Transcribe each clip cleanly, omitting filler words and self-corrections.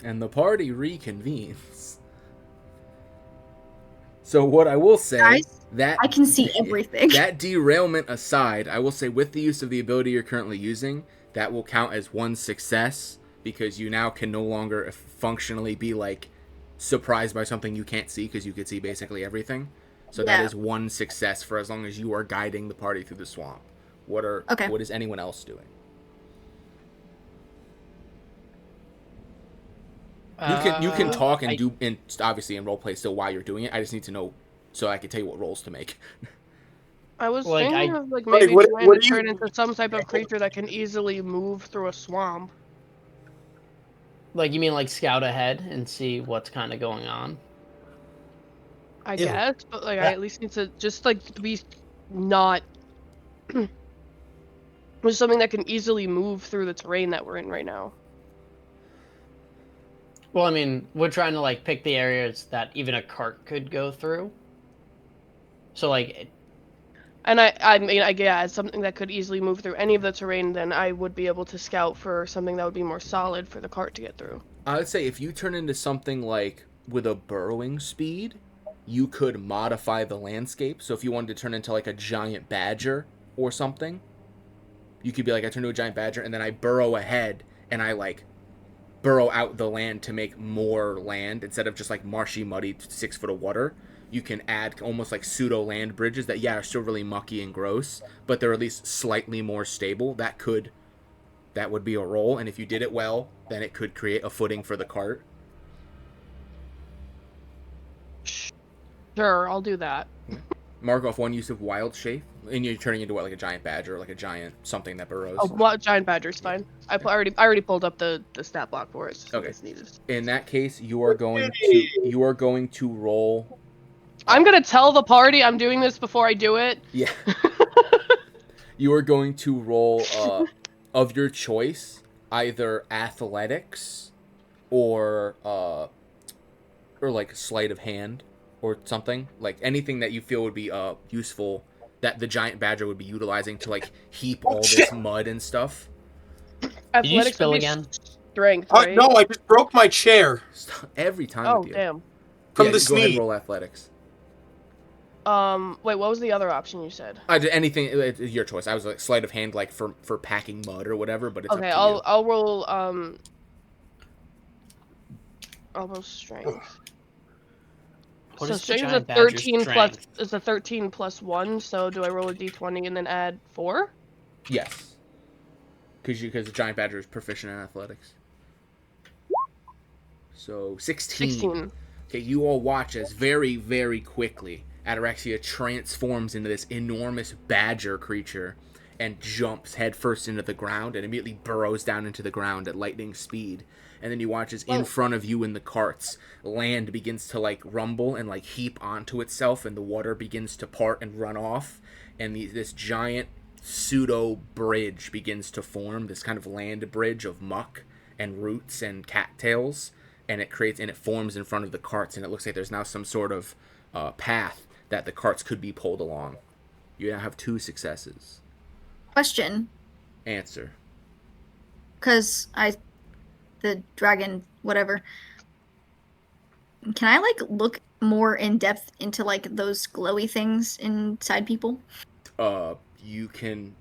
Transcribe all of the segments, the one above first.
And the party reconvenes. So what I will say, Guys, that I can see everything. that derailment aside, I will say with the use of the ability you're currently using, that will count as one success because you now can no longer functionally be like surprised by something you can't see because you could see basically everything. So that Yeah. is one success for as long as you are guiding the party through the swamp. Okay. What is anyone else doing? You can talk and do and obviously in roleplay still while you're doing it. I just need to know so I can tell you what roles to make. I was Like, thinking of Like, maybe what trying to do you- turn into some type of creature that can easily move through a swamp. Like, you mean like scout ahead and see what's kind of going on? I Ew. guess, but like I at least need to just like be not with something that can easily move through the terrain that we're in right now. Well, I mean, we're trying to like pick the areas that even a cart could go through. So like, And I mean, yeah, it's something that could easily move through any of the terrain, then I would be able to scout for something that would be more solid for the cart to get through. I would say if you turn into something like with a burrowing speed, you could modify the landscape. So if you wanted to turn into like a giant badger or something, you could be like, I turn into a giant badger and then I burrow ahead and I like burrow out the land to make more land instead of just like marshy, muddy 6 foot of water. You can add almost like pseudo land bridges that are still really mucky and gross, but they're at least slightly more stable. That would be a role, and if you did it well, then it could create a footing for the cart. Sure, I'll do that. Mark off one use of wild shape, and you're turning into what, like a giant badger, or like a giant something that burrows. Oh, what giant badger's fine. I already pulled up the stat block for it. So Okay. it's needed. In that case, you are going to roll. I'm gonna tell the party I'm doing this before I do it. Yeah. You are going to roll of your choice, either athletics or like sleight of hand or something, like anything that you feel would be useful that the giant badger would be utilizing to like heap all this mud and stuff. did you Athletics spill would be again? Strength, right? No, I just broke my chair Every time Oh with you. damn. from Yeah, the you go ahead and sneeze. roll athletics. Wait, what was the other option you said? I did anything. It's your choice. I was like sleight of hand, like for packing mud or whatever. But it's Okay, up to you. I'll roll I'll roll strength. What So is the strength is a giant badger's 13 plus strength? is a 13 plus 1, so do I roll a d20 and then add 4? Yes. Because the giant badger is proficient in athletics. So 16. 16. Okay, you all watch as very, very quickly Ataraxia transforms into this enormous badger creature and jumps headfirst into the ground and immediately burrows down into the ground at lightning speed. And then you watch as in front of you in the carts, land begins to like rumble and like heap onto itself, and the water begins to part and run off. And this giant pseudo bridge begins to form, this kind of land bridge of muck and roots and cattails. And it forms in front of the carts, and it looks like there's now some sort of path that the carts could be pulled along. You now have 2 successes. Question. Answer. Because the dragon, whatever. Can I like look more in depth into like those glowy things inside people? You can.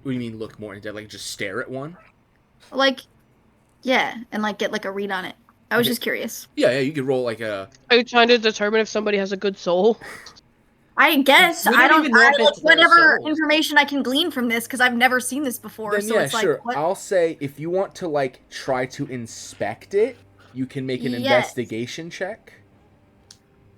What do you mean look more into? Like just stare at one? Like, yeah, and like get like a read on it. I was Okay. just curious. Yeah, you could roll like a. Are you trying to determine if somebody has a good soul? I guess We I don't don't. even know if like it's their whatever souls. information I can glean from this because I've never seen this before. Then So yeah, it's like, sure. what? I'll say if you want to like try to inspect it, you can make an Yes. investigation check.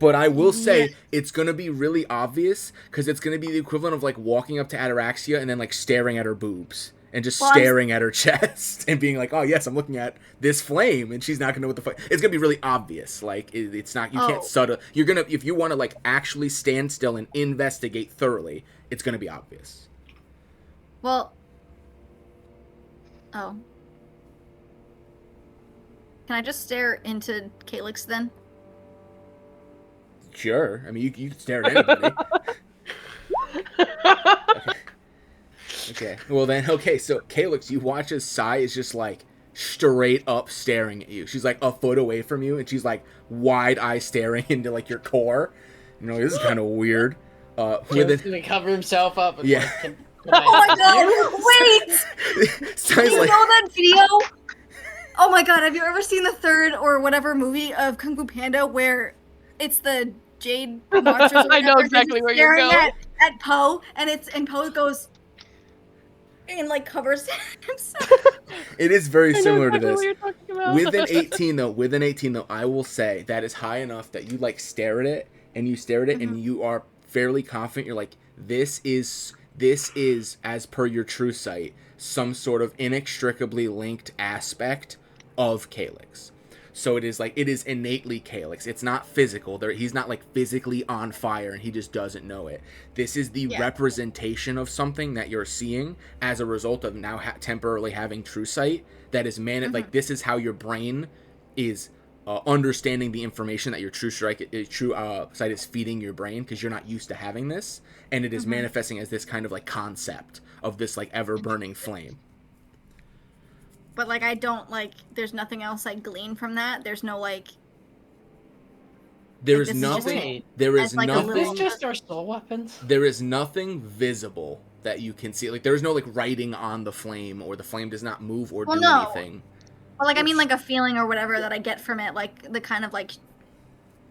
But I will say Yes. it's gonna be really obvious because it's gonna be the equivalent of like walking up to Ataraxia and then like staring at her boobs and just Well, I'm- staring at her chest and being like, "Oh yes, I'm looking at this flame," and she's not gonna know what the fuck. It's gonna be really obvious. Like it's not. You can't Oh. subtle. You're gonna if you want to like actually stand still and investigate thoroughly. It's gonna be obvious. Well. Oh. Can I just stare into Calyx then? Sure. I mean, you can stare at anybody. Okay. Well then, okay. So Calyx, you watch as Sai is just like straight up staring at you. She's like a foot away from you, and she's like wide eye staring into like your core. You know, this is kind of weird. Caleb's gonna cover himself up. And Yeah. like, can Oh my god! Wait! Sounds Do you like know that video? Oh my god, have you ever seen the third or whatever movie of Kung Fu Panda where it's the jade monsters? Or I know whatever, exactly he's where you're staring going. at Poe, and Poe goes and like covers himself. it is very I know similar to exactly this. what you're talking about. With an 18 though, I will say that is high enough that you like stare at it and you are fairly confident. You're like, this is as per your true sight some sort of inextricably linked aspect of Calyx. So it is innately Calyx. It's not physical. He's not like physically on fire and he just doesn't know it. This is the representation of something that you're seeing as a result of now temporarily having true sight. That is like this is how your brain is understanding the information that your true sight is feeding your brain, because you're not used to having this, and it is manifesting as this kind of like concept of this like ever burning flame. But like I don't like. There's nothing else I glean from that. There's no like. There Like, is this is just nothing. it. There is As, like, a nothing. Is little- this just our soul weapons? There is nothing visible that you can see. Like there is no like writing on the flame, or the flame does not move or do no. anything. Well, like I mean, like a feeling or whatever that I get from it, like the kind of like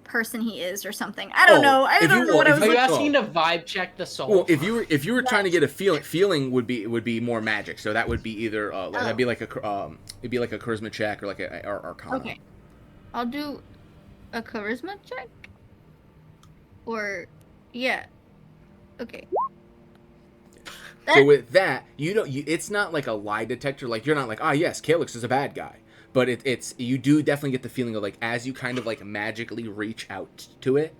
person he is or something. I don't know. I don't know what I was. Are you like- asking to vibe check the soul? Well, if you were trying to get a feeling would be more magic. So that would be either that'd be like it'd be like a charisma check or like a arcana. Okay, I'll do a charisma check. Or, yeah. Okay. So with that, it's not like a lie detector. Like you're not like, yes, Calyx is a bad guy. But it's you do definitely get the feeling of like as you kind of like magically reach out to it,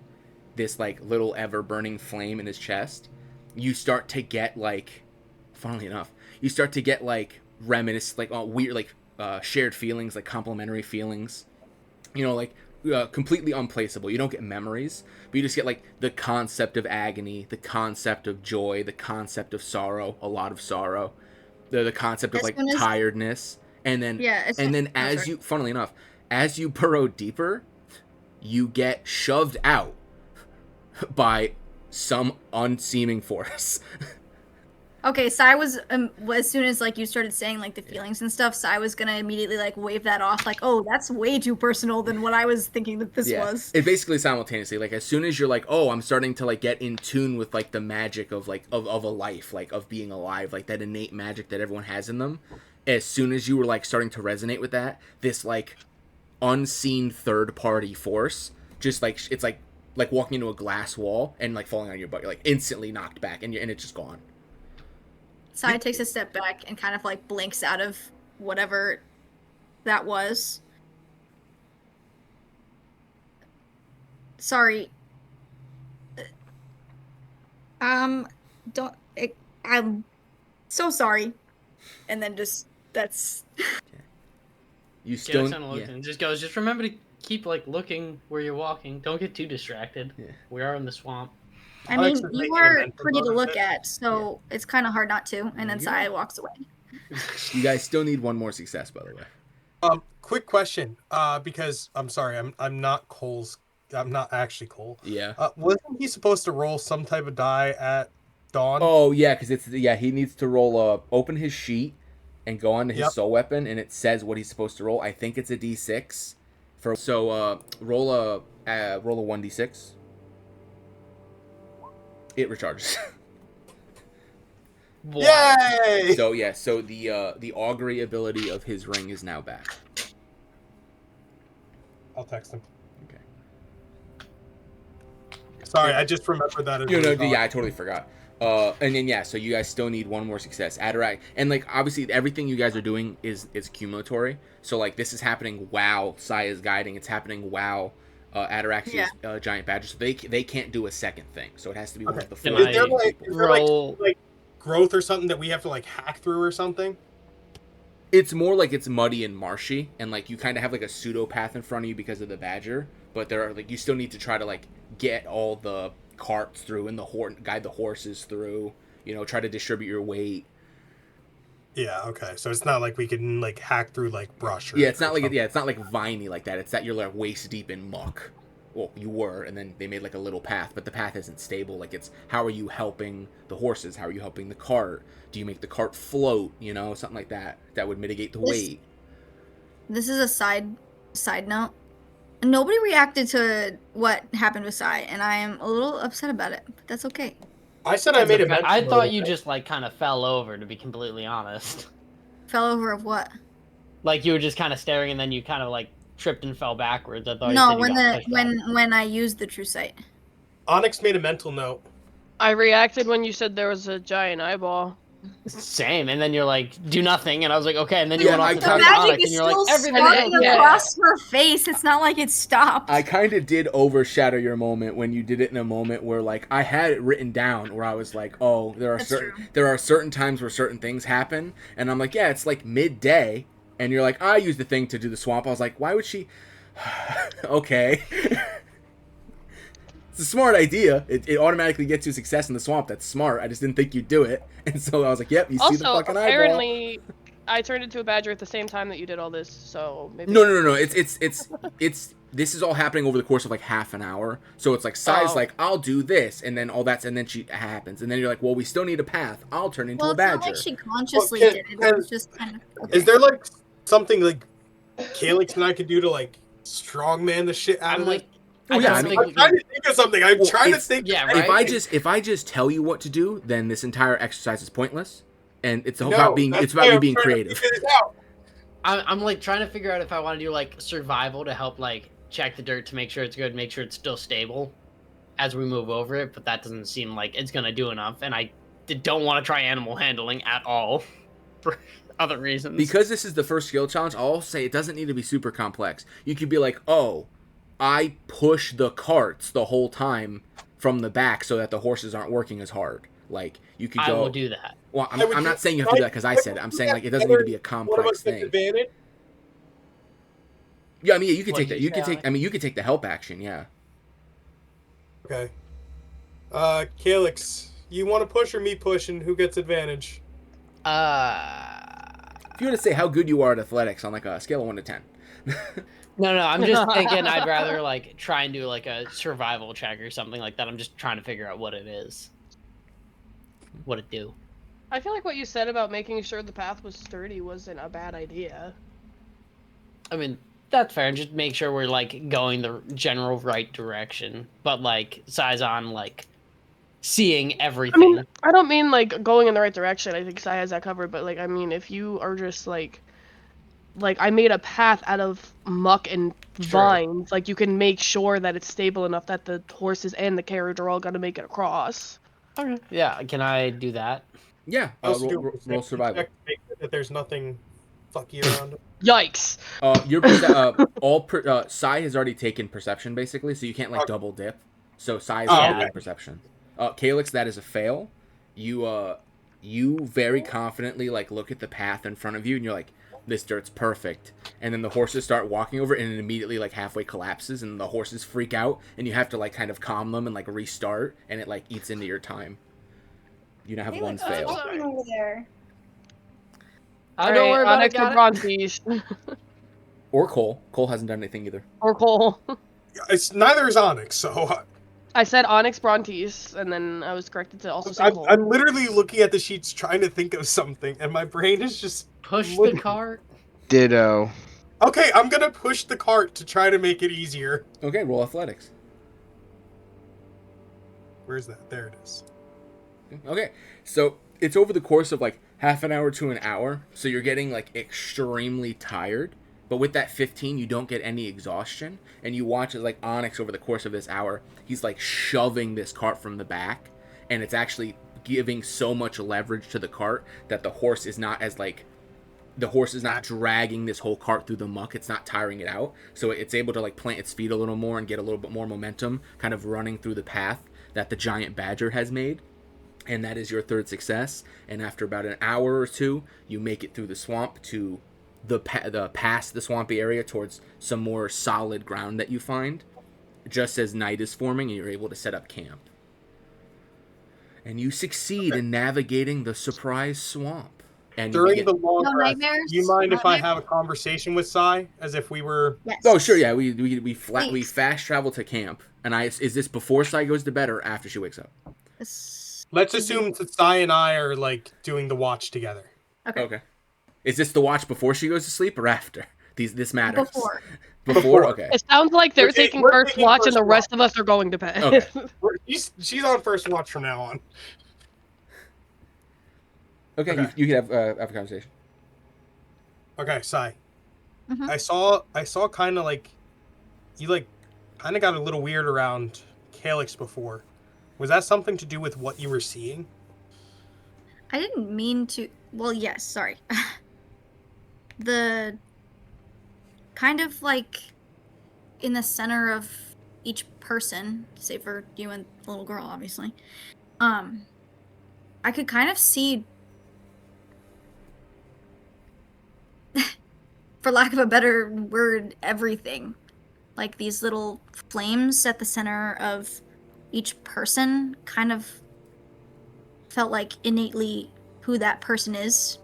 this like little ever burning flame in his chest, you start to get like, funnily enough, you start to get like like weird like shared feelings, like complementary feelings, like completely unplaceable. You don't get memories, but you just get like the concept of agony, the concept of joy, the concept of sorrow, a lot of sorrow, the concept of like tiredness. And then, funnily enough, as you burrow deeper, you get shoved out by some unseeming force. Okay, Sai was as soon as like you started saying like the feelings and stuff, Sai was gonna immediately like wave that off, like, oh, that's way too personal than what I was thinking that this was. It basically simultaneously, like as soon as you're like, oh, I'm starting to like get in tune with like the magic of like of a life, like of being alive, like that innate magic that everyone has in them. As soon as you were like starting to resonate with that, this like unseen third party force just like it's like walking into a glass wall and like falling on your butt. You're like instantly knocked back and it's just gone. Sai takes a step back and kind of like blinks out of whatever that was. Sorry. I'm so sorry. And then just that's You still just remember to keep like looking where you're walking. Don't get too distracted. Yeah. We are in the swamp. I mean, you are pretty to look at, so it's kind of hard not to. And then Sai walks away. You guys still need one more success, by the way. Quick question. Because I'm sorry, I'm not actually Cole. Yeah. Wasn't he supposed to roll some type of die at dawn? Oh yeah, because he needs to roll open his sheet and go on to his soul weapon, and it says what he's supposed to roll. I think it's a D6. Roll a 1D6. It recharges. Yay! So the augury ability of his ring is now back. I'll text him. Okay. Sorry, I just remembered that. I totally forgot. And then so you guys still need one more success. Atarax, and like obviously everything you guys are doing is cumulatory. So like this is happening while Sai is guiding. It's happening while Ataraxia's giant badger. So they can't do a second thing. So it has to be one of the four. Is there like growth or something that we have to like hack through or something? It's more like it's muddy and marshy, and like you kind of have like a pseudo path in front of you because of the badger. But there are like you still need to try to like get all the carts through and guide the horses through. Try to distribute your weight. Yeah, okay. So it's not like we can like hack through like brush or Yeah, it's not like something. it's not like viney like that. It's that you're like waist deep in muck. Well, you were, and then they made like a little path, but the path isn't stable. Like it's how are you helping the horses? How are you helping the cart? Do you make the cart float? You know, something like that that would mitigate the weight. This is a side note. Nobody reacted to what happened with Sai, and I am a little upset about it, but that's okay. I said I made a mental I note thought of you it. just like kind of fell over, to be completely honest. Fell over of what? Like you were just kind of staring, and then you kind of like tripped and fell backwards. I thought you No, said you got pushed off. when I used the true sight. Onyx made a mental note. I reacted when you said there was a giant eyeball. Same, and then you're like, do nothing, and I was like, okay, and then you Yeah, went off I to The talk to kinda- magic Onyx, is and you're still like, everything sparking okay. across her face. It's not like it stopped. I kind of did overshadow your moment when you did it in a moment where like I had it written down where I was like, oh, That's true. there are certain times where certain things happen, and I'm like, yeah, it's like midday, and you're like, I used the thing to do the swamp. I was like, why would she? Okay. It's a smart idea. It automatically gets you success in the swamp. That's smart. I just didn't think you'd do it. And so I was like, yep, you see the Also, fucking eyeball. apparently, I turned into a badger at the same time that you did all this, so maybe. No. It's this is all happening over the course of like half an hour. So it's like Sai's Oh. like, I'll do this, and then all that's, and then she happens, and then you're like, well, we still need a path. I'll turn into Well, a it's not badger. like she consciously Well, did it. It was just kind of. Is there like something like Calyx and I could do to like strongman the shit out I'm of like, it? Oh, yeah, I don't mean- think I'm we trying can- to think of something. I'm Well, trying to it's- think. yeah, of right? If I just tell you what to do, then this entire exercise is pointless, and it's No, about being that's it's about why you I'm being trying to creative. figure this out. I'm like trying to figure out if I want to do like survival to help like check the dirt to make sure it's good, make sure it's still stable as we move over it, but that doesn't seem like it's gonna do enough, and I don't want to try animal handling at all for other reasons. Because this is the first skill challenge, I'll say it doesn't need to be super complex. You could be like, oh, I push the carts the whole time from the back so that the horses aren't working as hard. Like, you could I go... will do that. Well, I would I'm not do- saying you have to do that because I said it. I'm saying, like, it doesn't need to be a One of complex us gets thing. advantage. Yeah, I mean, yeah, you could What take did that. you You could say, take... I mean, you could take the help action, yeah. Okay. Calyx, you want to push or me push, and who gets advantage? If you were to say how good you are at athletics on, like, a scale of 1 to 10. No, I'm just thinking I'd rather like try and do like a survival check or something like that. I'm just trying to figure out what it is. What it do. I feel like what you said about making sure the path was sturdy wasn't a bad idea. I mean, that's fair. Just make sure we're like going the general right direction. But like Saizon like seeing everything. I don't mean like going in the right direction. I think Sai has that covered, but like I mean if you are just like I made a path out of muck and vines, like you can make sure that it's stable enough that the horses and the carriage are all gonna make it across. Okay. Yeah, can I do that? Yeah, Also do a roll perception survival. check to make sure that there's nothing fucky around it. Yikes! Sai has already taken perception basically, so you can't like double dip. So Sai is Oh, already okay. in perception. Calyx, that is a fail. You very confidently like look at the path in front of you, and you're like, this dirt's perfect. And then the horses start walking over, and it immediately like halfway collapses, and the horses freak out, and you have to like kind of calm them and like restart, and it like eats into your time. You now have one fail. over there. Don't worry about it. Onyx or Got it. Brontes. Or Cole. Cole hasn't done anything either. Or Cole. It's neither is Onyx, so I said Onyx Brontes, and then I was corrected to also say Cole. I'm literally looking at the sheets trying to think of something, and my brain is just Push the cart. Ditto. okay. I'm gonna push the cart to try to make it easier. Okay, roll athletics. Where's that? There it is. Okay, so it's over the course of like half an hour to an hour, so you're getting like extremely tired. But with that 15, you don't get any exhaustion, and you watch as like Onyx over the course of this hour, he's like shoving this cart from the back, and it's actually giving so much leverage to the cart that the horse is not dragging this whole cart through the muck. It's not tiring it out, so it's able to like plant its feet a little more and get a little bit more momentum, kind of running through the path that the giant badger has made. And that is your third success. And after about an hour or two, you make it through the swamp to the past the swampy area towards some more solid ground that you find, just as night is forming, and you're able to set up camp. And you succeed in navigating the surprise swamp. and you During begin. the long No rest, nightmares? do you mind if I Nightmares? have a conversation with Sai as if we were? Yes. Oh sure, yeah. We Please. fast travel to camp, and is this before Sai goes to bed or after she wakes up? Let's assume that Sai and I are like doing the watch together. Okay. Is this the watch before she goes to sleep or after? This matters. Before. Before. Okay. It sounds like they're taking we're first taking watch first and the watch. rest of us are going to bed. Okay. She's on first watch from now on. Okay. Okay. You can have a conversation. Okay, Sai. Mhm. I saw kind of like you like kind of got a little weird around Calyx before. Was that something to do with what you were seeing? I didn't mean to. Well, yes, sorry. The kind of like in the center of each person, save for you and the little girl, obviously. I could kind of see, for lack of a better word, everything. Like these little flames at the center of each person kind of felt like innately who that person is.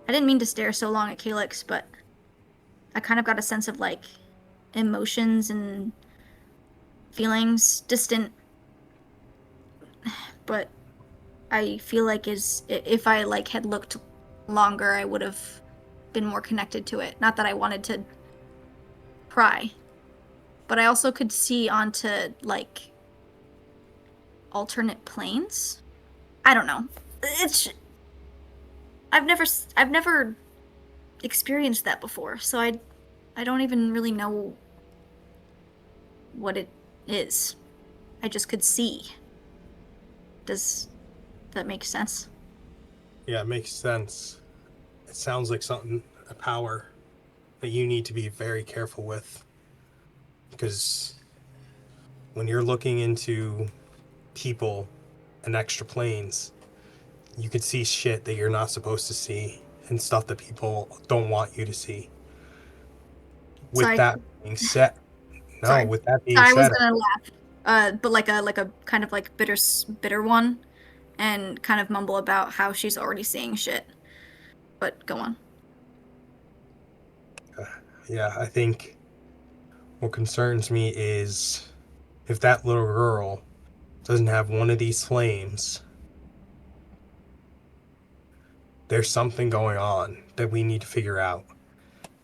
I didn't mean to stare so long at Calyx, but I kind of got a sense of like emotions and feelings, distant. But I feel like if I like had looked longer, I would have been more connected to it. Not that I wanted to pry, but I also could see onto like alternate planes. I don't know. I've never experienced that before, so I don't even really know what it is. I just could see. Does that make sense? Yeah, it makes sense. It sounds like a power that you need to be very careful with. Because when you're looking into people and extra planes, you could see shit that you're not supposed to see and stuff that people don't want you to see. With Sorry. that being said, Sorry. with that being I was said, gonna laugh, but like a kind of like bitter one, and kind of mumble about how she's already seeing shit. But go on. yeah, I think what concerns me is if that little girl doesn't have one of these flames, there's something going on that we need to figure out.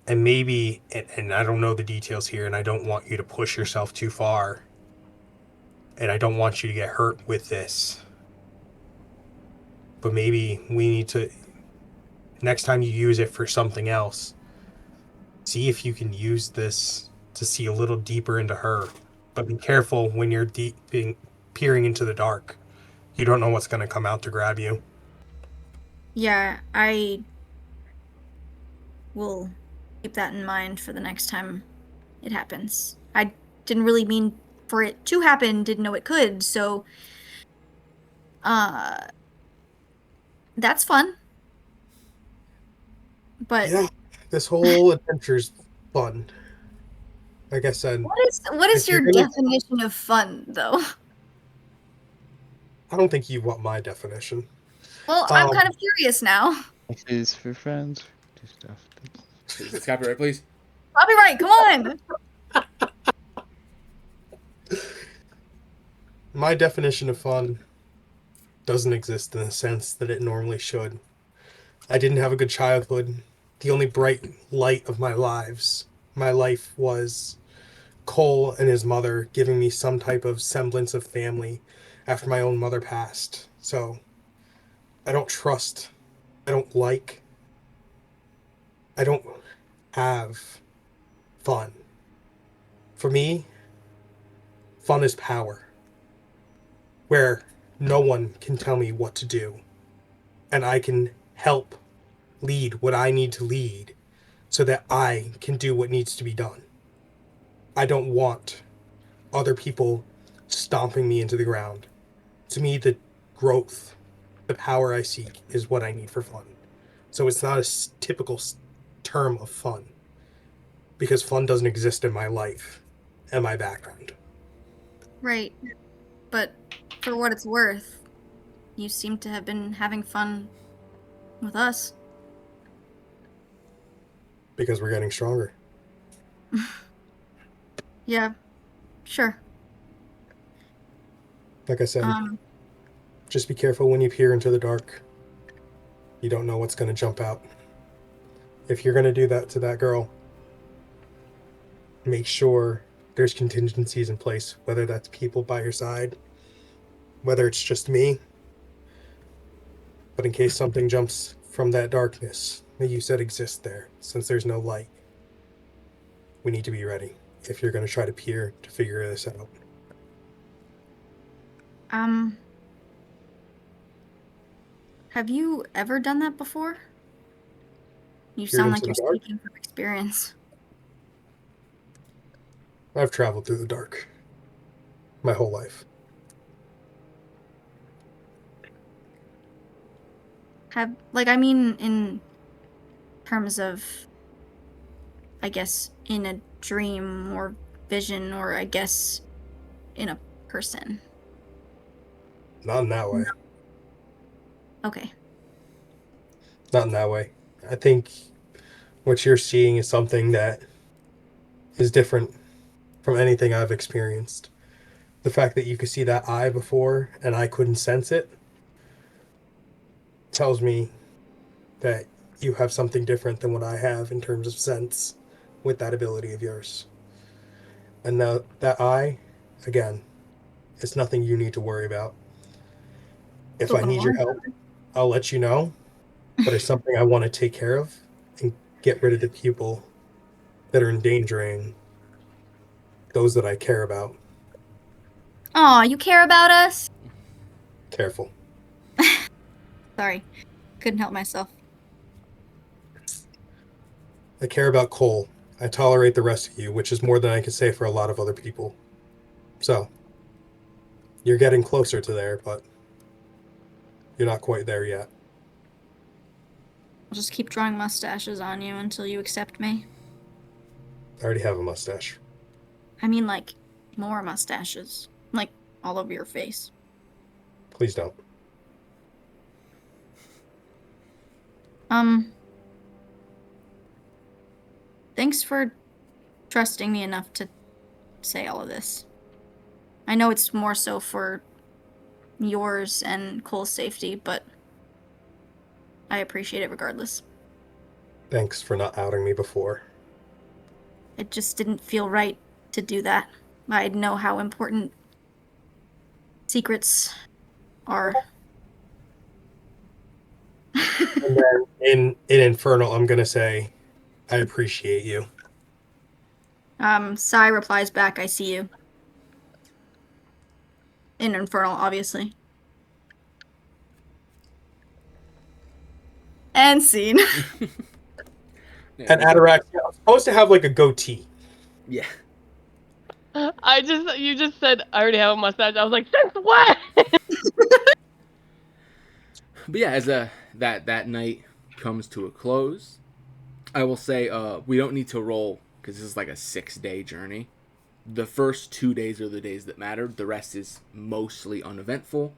And maybe, and I don't know the details here, and I don't want you to push yourself too far, and I don't want you to get hurt with this. But maybe we need to, next time you use it for something else, see if you can use this to see a little deeper into her. But be careful when you're peering into the dark. You don't know what's going to come out to grab you. Yeah, I will keep that in mind for the next time it happens. I didn't really mean for it to happen, didn't know it could, so that's fun. But Yeah, this whole adventure's fun. Like I said, what is if your you're gonna- definition of fun though? I don't think you want my definition. Well, I'm kind of curious now. This is for friends. Do stuff. It's copyright, please. Copyright, come on! My definition of fun doesn't exist in the sense that it normally should. I didn't have a good childhood. The only bright light of my life was Cole and his mother giving me some type of semblance of family after my own mother passed. So I don't trust, I don't have fun. For me, fun is power, where no one can tell me what to do, and I can help lead what I need to lead so that I can do what needs to be done. I don't want other people stomping me into the ground. To me, the growth, the power I seek is what I need for fun. So it's not a typical term of fun, because fun doesn't exist in my life and my background. Right. But for what it's worth, you seem to have been having fun with us. Because we're getting stronger. Yeah, sure. Like I said, just be careful when you peer into the dark. You don't know what's going to jump out. If you're going to do that to that girl, make sure there's contingencies in place, whether that's people by your side, whether it's just me. But in case something jumps from that darkness that you said exists there, since there's no light, we need to be ready if you're going to try to peer to figure this out. Have you ever done that before? You Peered sound like into you're the dark? speaking from experience. I've traveled through the dark my whole life. In terms of, I guess, in a dream or vision, or I guess in a person. Not in that way. Okay. Not in that way. I think what you're seeing is something that is different from anything I've experienced. The fact that you could see that eye before and I couldn't sense it tells me that you have something different than what I have in terms of sense with that ability of yours. And now that eye, again, it's nothing you need to worry about. If Still I gonna need your learn. help, I'll let you know. But it's something I want to take care of and get rid of the people that are endangering those that I care about. Aw, you care about us? Careful. Sorry. Couldn't help myself. I care about Cole. I tolerate the rest of you, which is more than I can say for a lot of other people. So, you're getting closer to there, but you're not quite there yet. I'll just keep drawing mustaches on you until you accept me. I already have a mustache. I mean, like, more mustaches. Like, all over your face. Please don't. Thanks for trusting me enough to say all of this. I know it's more so for yours and Cole's safety, but I appreciate it regardless. Thanks for not outing me before. It just didn't feel right to do that. I know how important secrets are. And then in Infernal, I'm going to say, I appreciate you. Sai replies back, I see you. In Infernal, obviously. And scene. And Ataraxia, I'm supposed to have like a goatee. Yeah. You just said I already have a mustache. I was like, since when? But yeah, as that night comes to a close, I will say we don't need to roll because this is like a 6-day journey. The first 2 days are the days that mattered. The rest is mostly uneventful.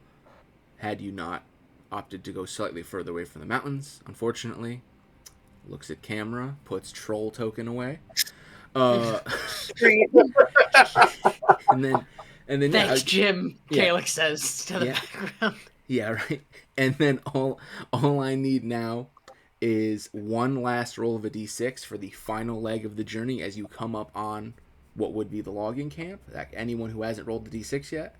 Had you not opted to go slightly further away from the mountains, unfortunately. Looks at camera, puts troll token away. Great. and then Thanks, Jim. Yeah. Calyx says to the background. Yeah, right. And then all I need now is one last roll of a d6 for the final leg of the journey as you come up on what would be the logging camp. Like anyone who hasn't rolled the d6 yet.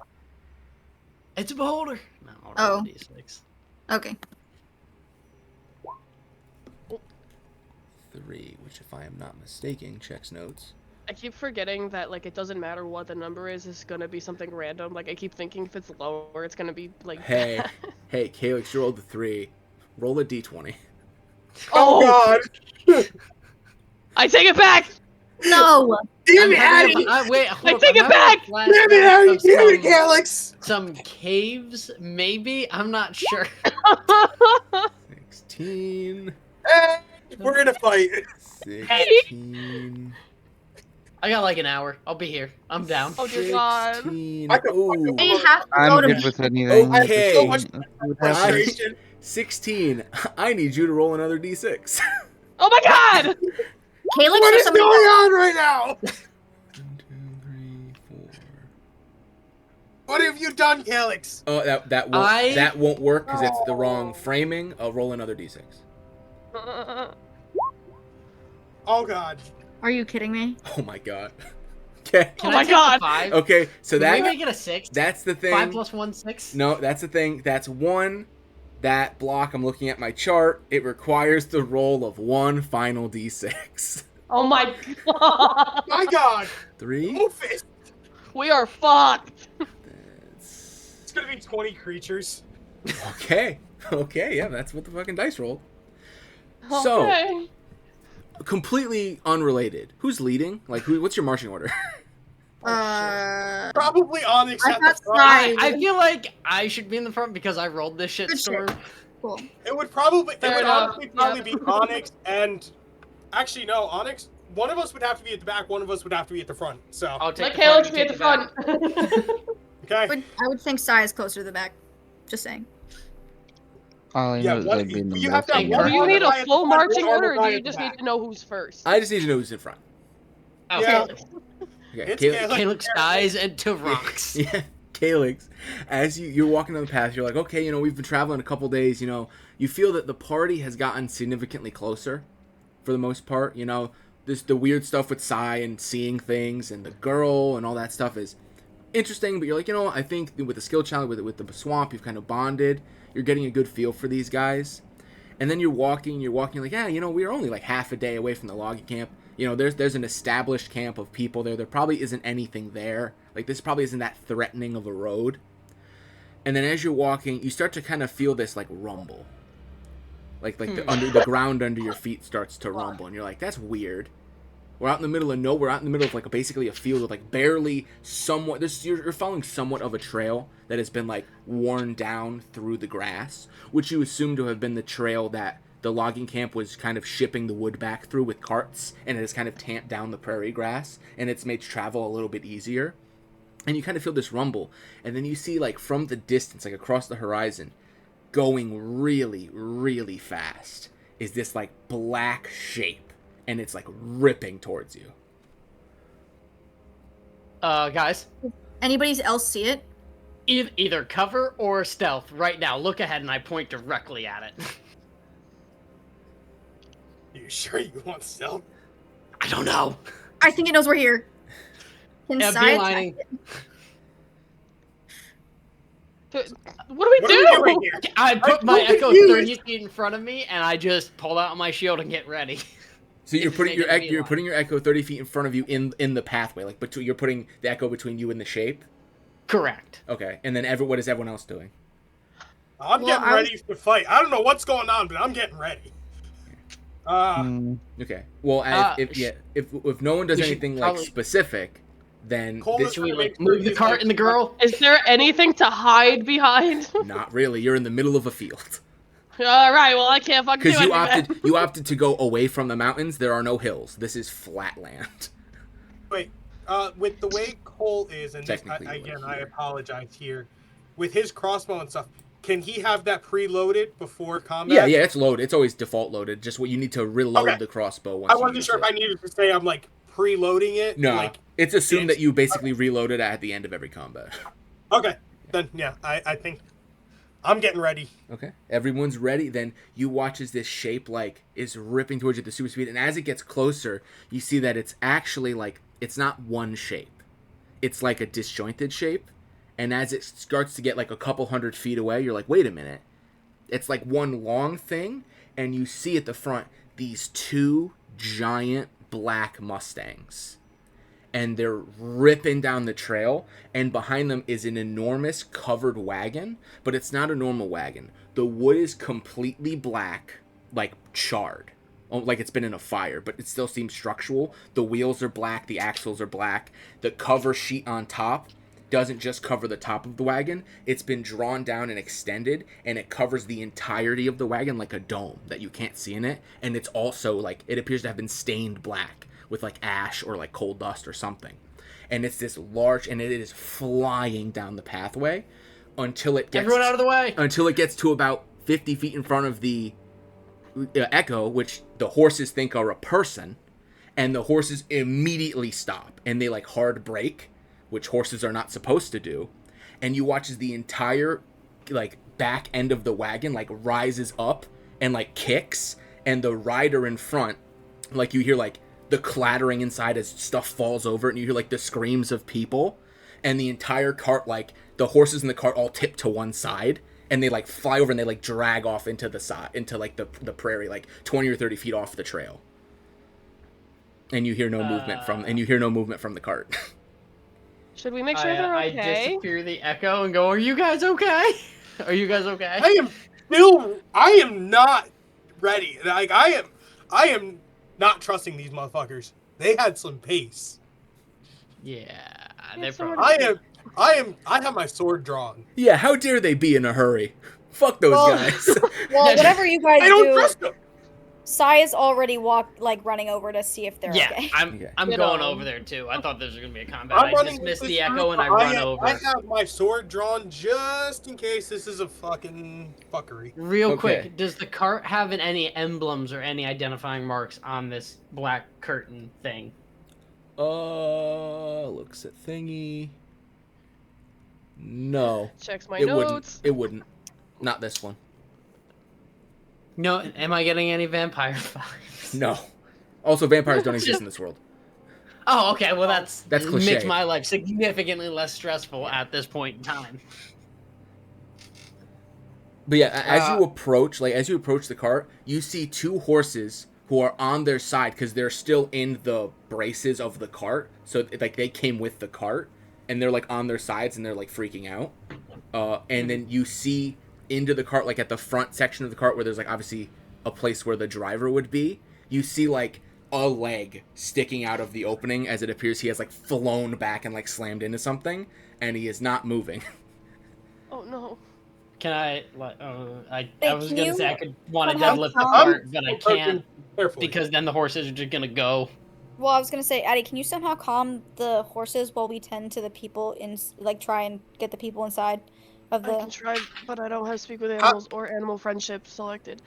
It's a beholder. No, I'll roll Oh. a d6. Okay. 3, which if I am not mistaken, checks notes. I keep forgetting that like it doesn't matter what the number is, it's gonna be something random. Like I keep thinking if it's lower, it's gonna be like. Hey, Calyx, you rolled the 3. Roll a d20. Oh God! I take it back. No! Damn it, Addy! Wait, I take it back! Damn it, Addy! Damn it, Calyx! Some caves, maybe? I'm not sure. 16. Hey, we're gonna fight. 16. I got like an hour. I'll be here. I'm down. Oh dear God. 16. I can Ooh. fucking- We have to I'm go to good me. with anything. I have Okay. so much Let's frustration. 16. I need you to roll another d6. Oh my God! Calyx What or is going somebody? on right now? 1, 2, 3, 4. What have you done, Calyx? Oh, that won't work because it's the wrong framing. I'll roll another d6. Oh god. Are you kidding me? Oh my god. Okay. Can Oh I my take God. the 5? Okay, so Can we that make it a 6? that's the thing. 5 plus 1, 6? No, that's the thing. That's 1. That block, I'm looking at my chart. It requires the roll of 1 final d6. Oh my god. My god. 3. Ophis. We are fucked. That's... It's gonna be 20 creatures. Okay. Okay, yeah, that's what the fucking dice rolled. Okay. So, completely unrelated. Who's leading? Like, what's your marching order? Probably Onyx I at the thought front. Sai- I feel like I should be in the front because I rolled this shit Good storm. shit. Cool. It would honestly enough. probably be Onyx and actually no, Onyx. One of us would have to be at the back, one of us would have to be at the front. So I'll take Let the front, Calyx you be at take the back. front. okay. I would think Sai is closer to the back. Just saying. All I Yeah, know is what- I'd be in the you have to have middle. one Do you need a guy at the full front, marching one order, or guy do you at the just need back. to know who's first? I just need to know who's in front. Oh, Yeah. Calyx. Okay, It's Caleb- Calyx. Calyx dies into rocks. Yeah, Calyx. As you're walking down the path, you're like, okay, we've been traveling a couple days. You feel that the party has gotten significantly closer, for the most part. The weird stuff with Sai and seeing things and the girl and all that stuff is interesting. But you're like, I think with the skill challenge with the swamp, you've kind of bonded. You're getting a good feel for these guys. And then you're walking, like, yeah, we're only like half a day away from the logging camp. There's an established camp of people there. There probably isn't anything there. Like, this probably isn't that threatening of a road. And then as you're walking, you start to kind of feel this, like, rumble. Like the ground under your feet starts to rumble. And you're like, that's weird. We're out in the middle of nowhere. We're out in the middle of, like, basically a field with, like, barely somewhat... You're following somewhat of a trail that has been, like, worn down through the grass, which you assume to have been the trail that the logging camp was kind of shipping the wood back through with carts, and it has kind of tamped down the prairie grass, and it's made travel a little bit easier. And you kind of feel this rumble, and then you see, like, from the distance, like, across the horizon, going really, really fast, is this, like, black shape. And it's, like, ripping towards you. Guys, Anybody else see it? either cover or stealth right now. Look ahead and I point directly at it. You sure you want stealth? I don't know. I think it knows we're here. Can Yeah, Sai beelining. attack it? What do we What are we do? doing here? I put I'm my so Echo confused. 30 feet in front of me and I just pull out my shield and get ready. So you're It's putting your making a you're beeline. putting your echo 30 feet in front of you in the pathway, like you're putting the echo between you and the shape. Correct. Okay, and then what is everyone else doing? I'm Well, getting I ready to fight. I don't know what's going on, but I'm getting ready. Okay, well, if no one does we should anything probably- like specific, then Cole this is Should we gonna like make move the these, cart like, and the girl? Is there anything to hide behind? not really. You're in the middle of a field All right, well I can't fucking do because anything. you opted to go away from the mountains. There are no hills. This is flat land. Wait, with the way Cole is, and this, Technically, again, we're I here. apologize here. With his crossbow and stuff, can he have that preloaded before combat? Yeah, it's loaded. It's always default loaded. Just what you need to reload Okay. the crossbow. Once I you wasn't use sure if it. I needed to say I'm like preloading it. No, Like, it's assumed it's- that you basically reload it at the end of every combat. okay, then yeah, I think I'm getting ready. Okay, everyone's ready. Then you watch as this shape is ripping towards you at the super speed, and as it gets closer, you see that it's actually it's not one shape. It's like a disjointed shape, and as it starts to get like a couple 100 feet away, you're like, wait a minute. It's like one long thing, and you see at the front these two giant black Mustangs. And they're ripping down the trail, and behind them is an enormous covered wagon, but it's not a normal wagon. The wood is completely black, like charred, like it's been in a fire, but it still seems structural. The wheels are black, the axles are black. The cover sheet on top doesn't just cover the top of the wagon. It's been drawn down and extended, and it covers the entirety of the wagon like a dome that you can't see in it. And it's also it appears to have been stained black with like ash or like coal dust or something. And it's this large, and it is flying down the pathway until it gets Everyone out of the way. until it gets to about 50 feet in front of the Echo, which the horses think are a person. and the horses immediately stop, and they like hard brake, which horses are not supposed to do. And you watch as the entire like back end of the wagon like rises up and like kicks, and the rider in front, like you hear like the clattering inside as stuff falls over it, and you hear like the screams of people, and the entire cart, like the horses in the cart all tip to one side, and they like fly over and they like drag off into the side, into like the prairie, like 20 or 30 feet off the trail. And you hear no movement from the cart. Should we make sure they're I okay? disappear the echo and go, "Are you guys okay? Are you guys okay?" I am not ready. Like I am not trusting these motherfuckers. They had some pace. Yeah, Yeah, they someone- probably. I have my sword drawn. Yeah, how dare they be in a hurry? Fuck those Well- guys. Well, whatever you guys I don't do, trust them. Sai is already running over to see if they're Yeah, okay. I'm Okay. I'm You going know. over there too. I thought this was gonna be a combat. I'm I running dismissed with the this echo group. and I run have, over. I have my sword drawn just in case this is a fucking fuckery. Real Okay. quick, does the cart have any emblems or any identifying marks on this black curtain thing? Looks at thingy. No, Checks my it notes. wouldn't. It wouldn't. Not this one. No, am I getting any vampire vibes? No. Also, vampires don't exist in this world. Oh, okay. Well, that's That's makes cliche. my life significantly less stressful at this point in time. But yeah, as you approach the cart, you see two horses who are on their side because they're still in the braces of the cart. So like they came with the cart, and they're like on their sides and they're like freaking out. And then you see into the cart, like at the front section of the cart where there's like obviously a place where the driver would be. You see like a leg sticking out of the opening as it appears he has like flown back and like slammed into something, and he is not moving. Oh no. Can I? I Hey, was can gonna you say I could want to somehow deadlift the calm- cart, but I Approaching can't carefully. because then the horses are just gonna go. Well, I was gonna say, Addie, can you somehow calm the horses while we tend to the people try and get the people inside of I can the? try, but I don't have speak with animals or animal friendship selected.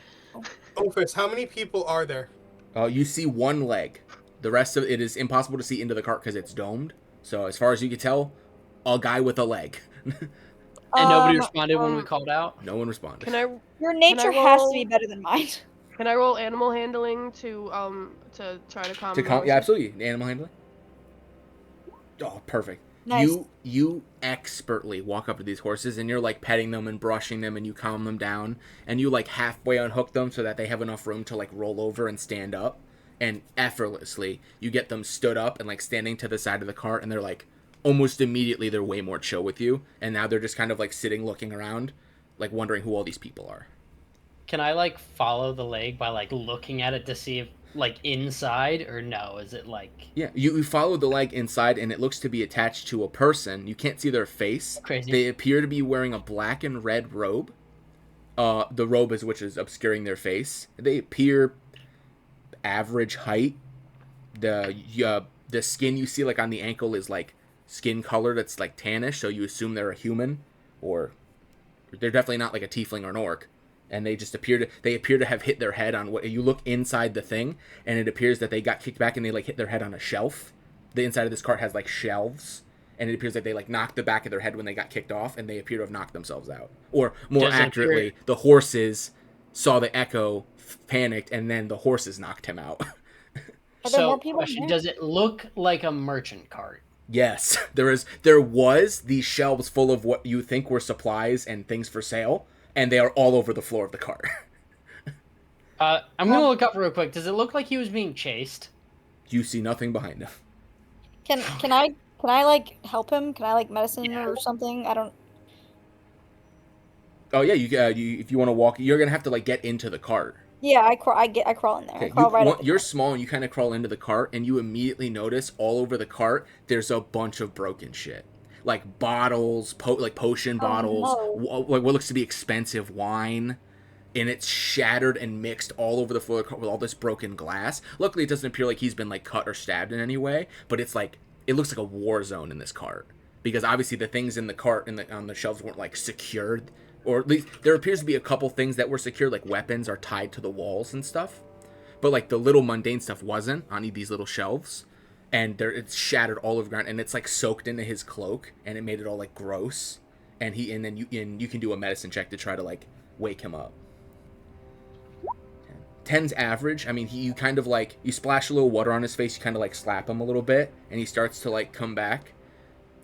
Ophis, how many people are there? You see one leg. The rest of it is impossible to see into the cart because it's domed. So as far as you can tell, a guy with a leg. And nobody responded when we called out. No one responded. Can I Your nature has to roll- be better than mine. can I roll animal handling to try to calm the Yeah, horses? absolutely. Animal handling. Oh, perfect. Nice. You expertly walk up to these horses and you're like petting them and brushing them, and you calm them down, and you like halfway unhook them so that they have enough room to like roll over and stand up, and effortlessly you get them stood up and like standing to the side of the cart, and they're like almost immediately they're way more chill with you, and now they're just kind of like sitting looking around like wondering who all these people are. Can I like follow the leg by like looking at it to see if like inside or no? Is it like Yeah, you follow the leg inside, and it looks to be attached to a person. You can't see their face. Crazy. They appear to be wearing a black and red robe. The robe is which is obscuring their face. They appear average height. The skin you see like on the ankle is like skin color that's like tannish, so you assume they're a human, or they're definitely not like a tiefling or an orc. And they just appear to have hit their head on what you look inside the thing, and it appears that they got kicked back and they like hit their head on a shelf. The inside of this cart has like shelves, and it appears like they like knocked the back of their head when they got kicked off, and they appear to have knocked themselves out. Or more Does it accurately, appear- the horses saw the echo, panicked, and then the horses knocked him out. Are there so? more people in Question: there? Does it look like a merchant cart? Yes, there was these shelves full of what you think were supplies and things for sale, and they are all over the floor of the cart. I'm gonna look up real quick. Does it look like he was being chased? You see nothing behind him. Can I like help him? Can I like medicine Yeah. or something? I don't. Oh yeah, you if you want to walk, you're gonna have to like get into the cart. Yeah, I crawl in there. I Okay, crawl right up. you're small and you kind of crawl into the cart, and you immediately notice all over the cart there's a bunch of broken shit, like bottles, like potion bottles, no. like what looks to be expensive wine, and it's shattered and mixed all over the floor of the cart with all this broken glass. Luckily, it doesn't appear like he's been like cut or stabbed in any way, but it's like it looks like a war zone in this cart, because obviously the things in the cart and on the shelves weren't like secured. Or at least there appears to be a couple things that were secured, like weapons are tied to the walls and stuff. but like the little mundane stuff wasn't on these little shelves, and it's shattered all over the ground, and it's like soaked into his cloak, and it made it all like gross. And then you can do a medicine check to try to like wake him up. 10's average. I mean, you kind of like, you splash a little water on his face, you kind of like slap him a little bit, and he starts to like come back,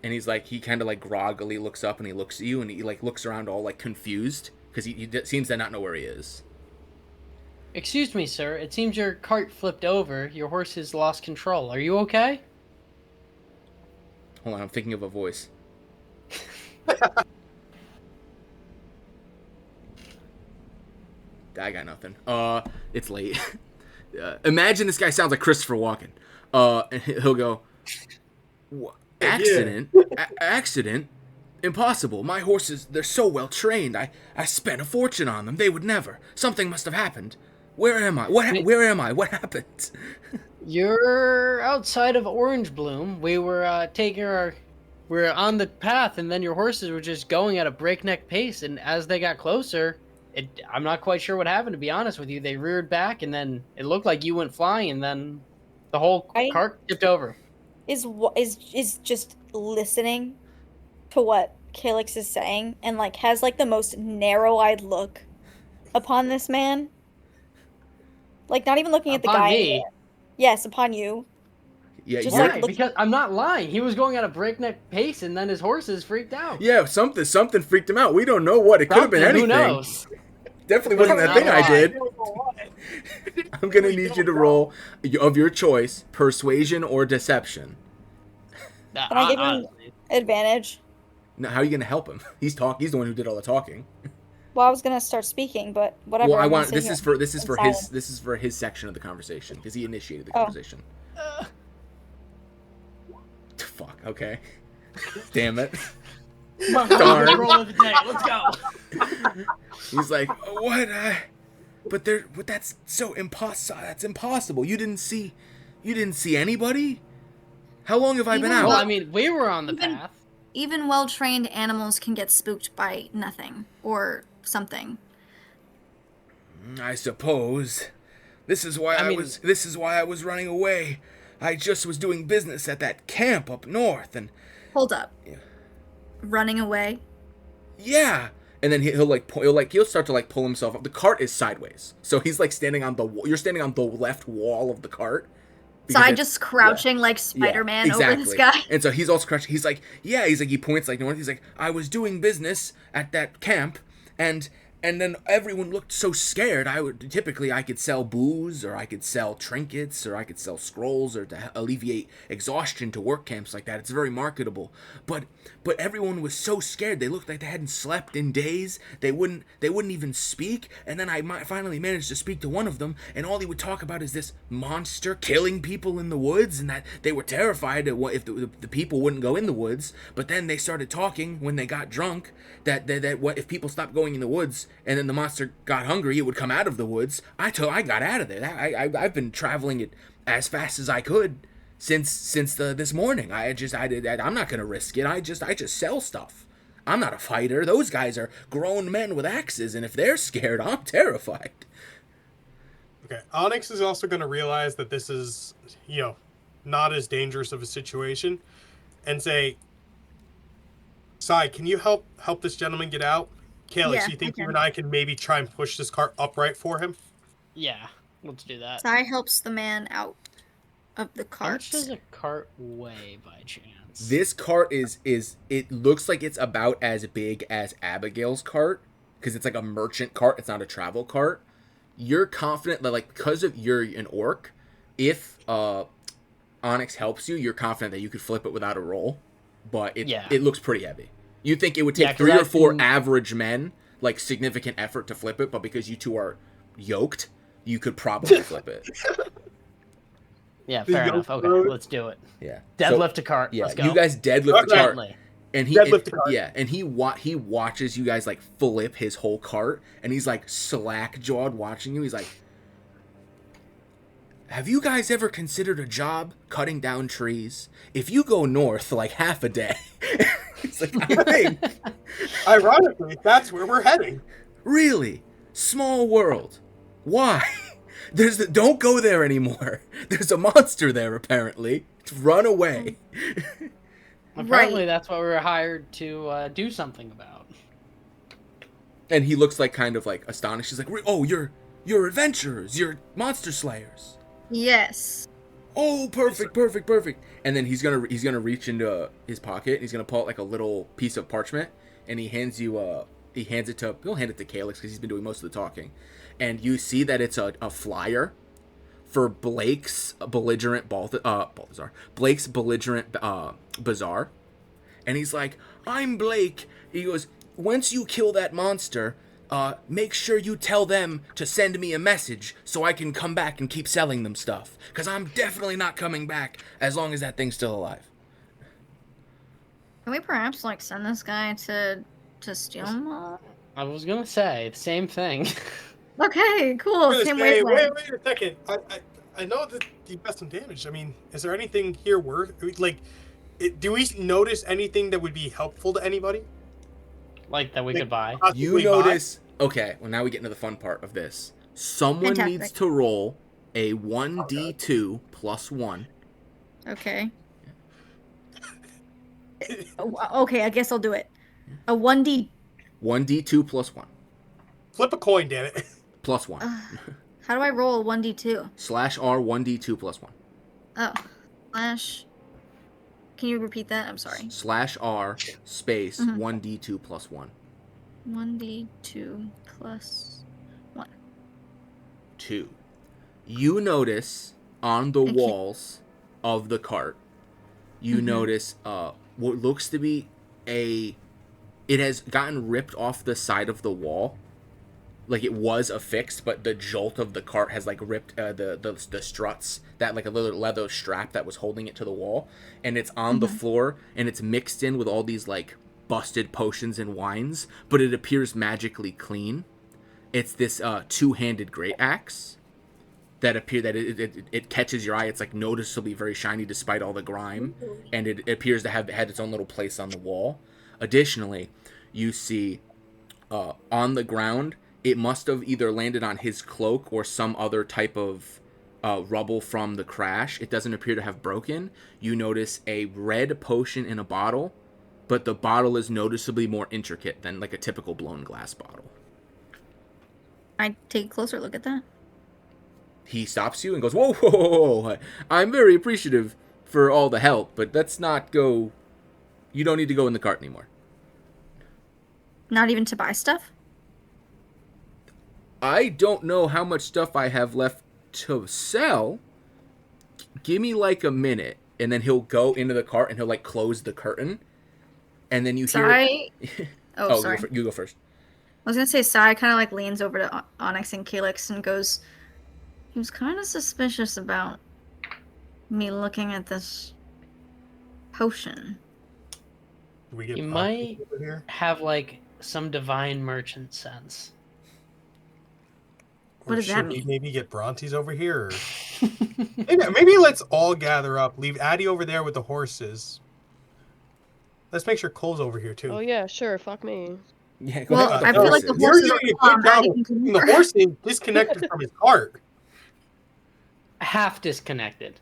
and he's like, he kind of like groggily looks up and he looks at you, and he like looks around all like confused because he seems to not know where he is. Excuse me, sir. It seems your cart flipped over. Your horse has lost control. Are you okay? Hold on, I'm thinking of a voice. I got nothing. It's late. Imagine this guy sounds like Christopher Walken. And he'll go, accident? Accident? Impossible. My horses, they're so well trained. I spent a fortune on them. They would never. Something must have happened. Where am I? Where am I? What happened? You're outside of Orange Bloom. We were we were on the path, and then your horses were just going at a breakneck pace. And as they got closer, I'm not quite sure what happened, to be honest with you. They reared back, and then it looked like you went flying, and then the whole cart tipped over. Is just listening to what Calyx is saying, and like has like the most narrow-eyed look upon this man. Like not even looking at the guy. Me. Yes, upon you. Yeah, Just Why? like Because I'm not lying. He was going at a breakneck pace, and then his horses freaked out. yeah, something freaked him out. We don't know what. It could have been anything. Who knows? Definitely wasn't that thing I did. I'm gonna need you to roll of your choice, persuasion or deception. Can I give him advantage? Now, how are you gonna help him? He's the one who did all the talking. Well, I was gonna start speaking, but whatever. Well, I'm gonna sit this here is for his section of the conversation because he initiated the Oh. conversation. Fuck. Okay. Damn it. Darn. Roll of the day. Let's go. He's like, what? But that's so impossible. That's impossible. You didn't see anybody. How long have I been out? Well, I mean, we were on the path. Even well-trained animals can get spooked by nothing or something. I suppose. This is why I was running away. I just was doing business at that camp up north, and Hold up. Yeah. Running away? yeah. And then he'll start to like pull himself up. The cart is sideways, so he's like standing on the. You're standing on the left wall of the cart. So I just crouching like Spider-Man over this guy. And so he's also crouching. He's like, he points like north. He's like, I was doing business at that camp, and then everyone looked so scared. I could sell booze, or I could sell trinkets, or I could sell scrolls, or to alleviate exhaustion to work camps like that. It's very marketable. But everyone was so scared. They looked like they hadn't slept in days. They wouldn't even speak. And then I finally managed to speak to one of them, and all he would talk about is this monster killing people in the woods, and that they were terrified if the people wouldn't go in the woods. But then they started talking when they got drunk that what if people stopped going in the woods, and then the monster got hungry, it would come out of the woods. I got out of there. I've been traveling it as fast as I could since this morning. I'm not gonna risk it. I just sell stuff. I'm not a fighter. Those guys are grown men with axes, and if they're scared, I'm terrified. Okay, Onyx is also going to realize that this is, not as dangerous of a situation, and say, Sai, can you help this gentleman get out? Calyx, you think you and I can maybe try and push this cart upright for him? Yeah, let's do that. Sai helps the man out of the How cart. much does a cart weigh by chance? This cart is it looks like it's about as big as Abigail's cart because it's like a merchant cart. It's not a travel cart. You're confident that like because of you're an orc, if Onyx helps you, you're confident that you could flip it without a roll. But it looks pretty heavy. You think it would take 3 or 4 average men, like significant effort to flip it, but because you two are yoked, you could probably flip it. Yeah, fair enough. Okay, let's do it. Yeah. Deadlift a cart. Yeah, Let's go. you guys deadlift the cart. And he Deadlift he watches you guys like flip his whole cart, and he's like slack-jawed watching you. He's like, have you guys ever considered a job cutting down trees? If you go north like half a day, it's like, I think. Ironically, that's where we're heading. Really? Small world. Why? Don't go there anymore. There's a monster there, apparently. Run away. Apparently, Right. that's what we were hired to do something about. And he looks like kind of like astonished. He's like, oh, you're adventurers. You're monster slayers. Yes. Oh, perfect. And then he's gonna reach into his pocket. And he's gonna pull out like a little piece of parchment, and he'll hand it to Calyx because he's been doing most of the talking. And you see that it's a flyer for Blake's belligerent Blake's belligerent bazaar. And he's like, I'm Blake. He goes, once you kill that monster, make sure you tell them to send me a message so I can come back and keep selling them stuff. Because I'm definitely not coming back as long as that thing's still alive. Can we perhaps like send this guy to steal them all? I was gonna say the same thing. Okay, cool. Same Wait wavelength. a second. I know that you got some damage. I mean, is there anything here worth like? Do we notice anything that would be helpful to anybody? Like that we could buy. You notice... Okay, well now we get into the fun part of this. Someone Fantastic. needs to roll a 1d2 plus 1. Okay. Okay, I guess I'll do it. A 1D. 1d2 plus 1. Flip a coin, damn it. Plus 1. How do I roll a 1D2? /R 1d2 plus 1. Oh. Slash. Can you repeat that? I'm sorry. /R space Mhm. 1d2 plus 1. 1D2 plus 1. 2. You notice on the Thank you. walls of the cart, you notice what looks to be it has gotten ripped off the side of the wall. Like it was affixed, but the jolt of the cart has like ripped the struts, that like a little leather strap that was holding it to the wall, and it's on the floor, and it's mixed in with all these like busted potions and wines, but it appears magically clean. It's this two-handed great axe that it catches your eye. It's like noticeably very shiny despite all the grime, and it appears to have had its own little place on the wall. Additionally, you see on the ground, it must have either landed on his cloak or some other type of rubble from the crash. It doesn't appear to have broken. You notice a red potion in a bottle, but the bottle is noticeably more intricate than like a typical blown glass bottle. I take a closer look at that. He stops you and goes, whoa, whoa, whoa, whoa. I'm very appreciative for all the help, but let's not go... You don't need to go in the cart anymore. Not even to buy stuff? I don't know how much stuff I have left to sell. Give me like a minute, and then he'll go into the cart and he'll like close the curtain, and then you hear. Sai. Oh, sorry. You go first. I was gonna say Sai kind of like leans over to Onyx and Calyx and goes, he was kind of suspicious about me looking at this potion. Do we get You Bronte might over here? have like some divine merchant sense. What does that should we mean? maybe get Brontes over here? Or... maybe let's all gather up. Leave Addie over there with the horses. Let's make sure Cole's over here too. Oh yeah, sure. Fuck me. Yeah, go Well, ahead. I feel like the You're horses doing a are good job Addie of can come keeping the over. horse disconnected from his cart. Half disconnected.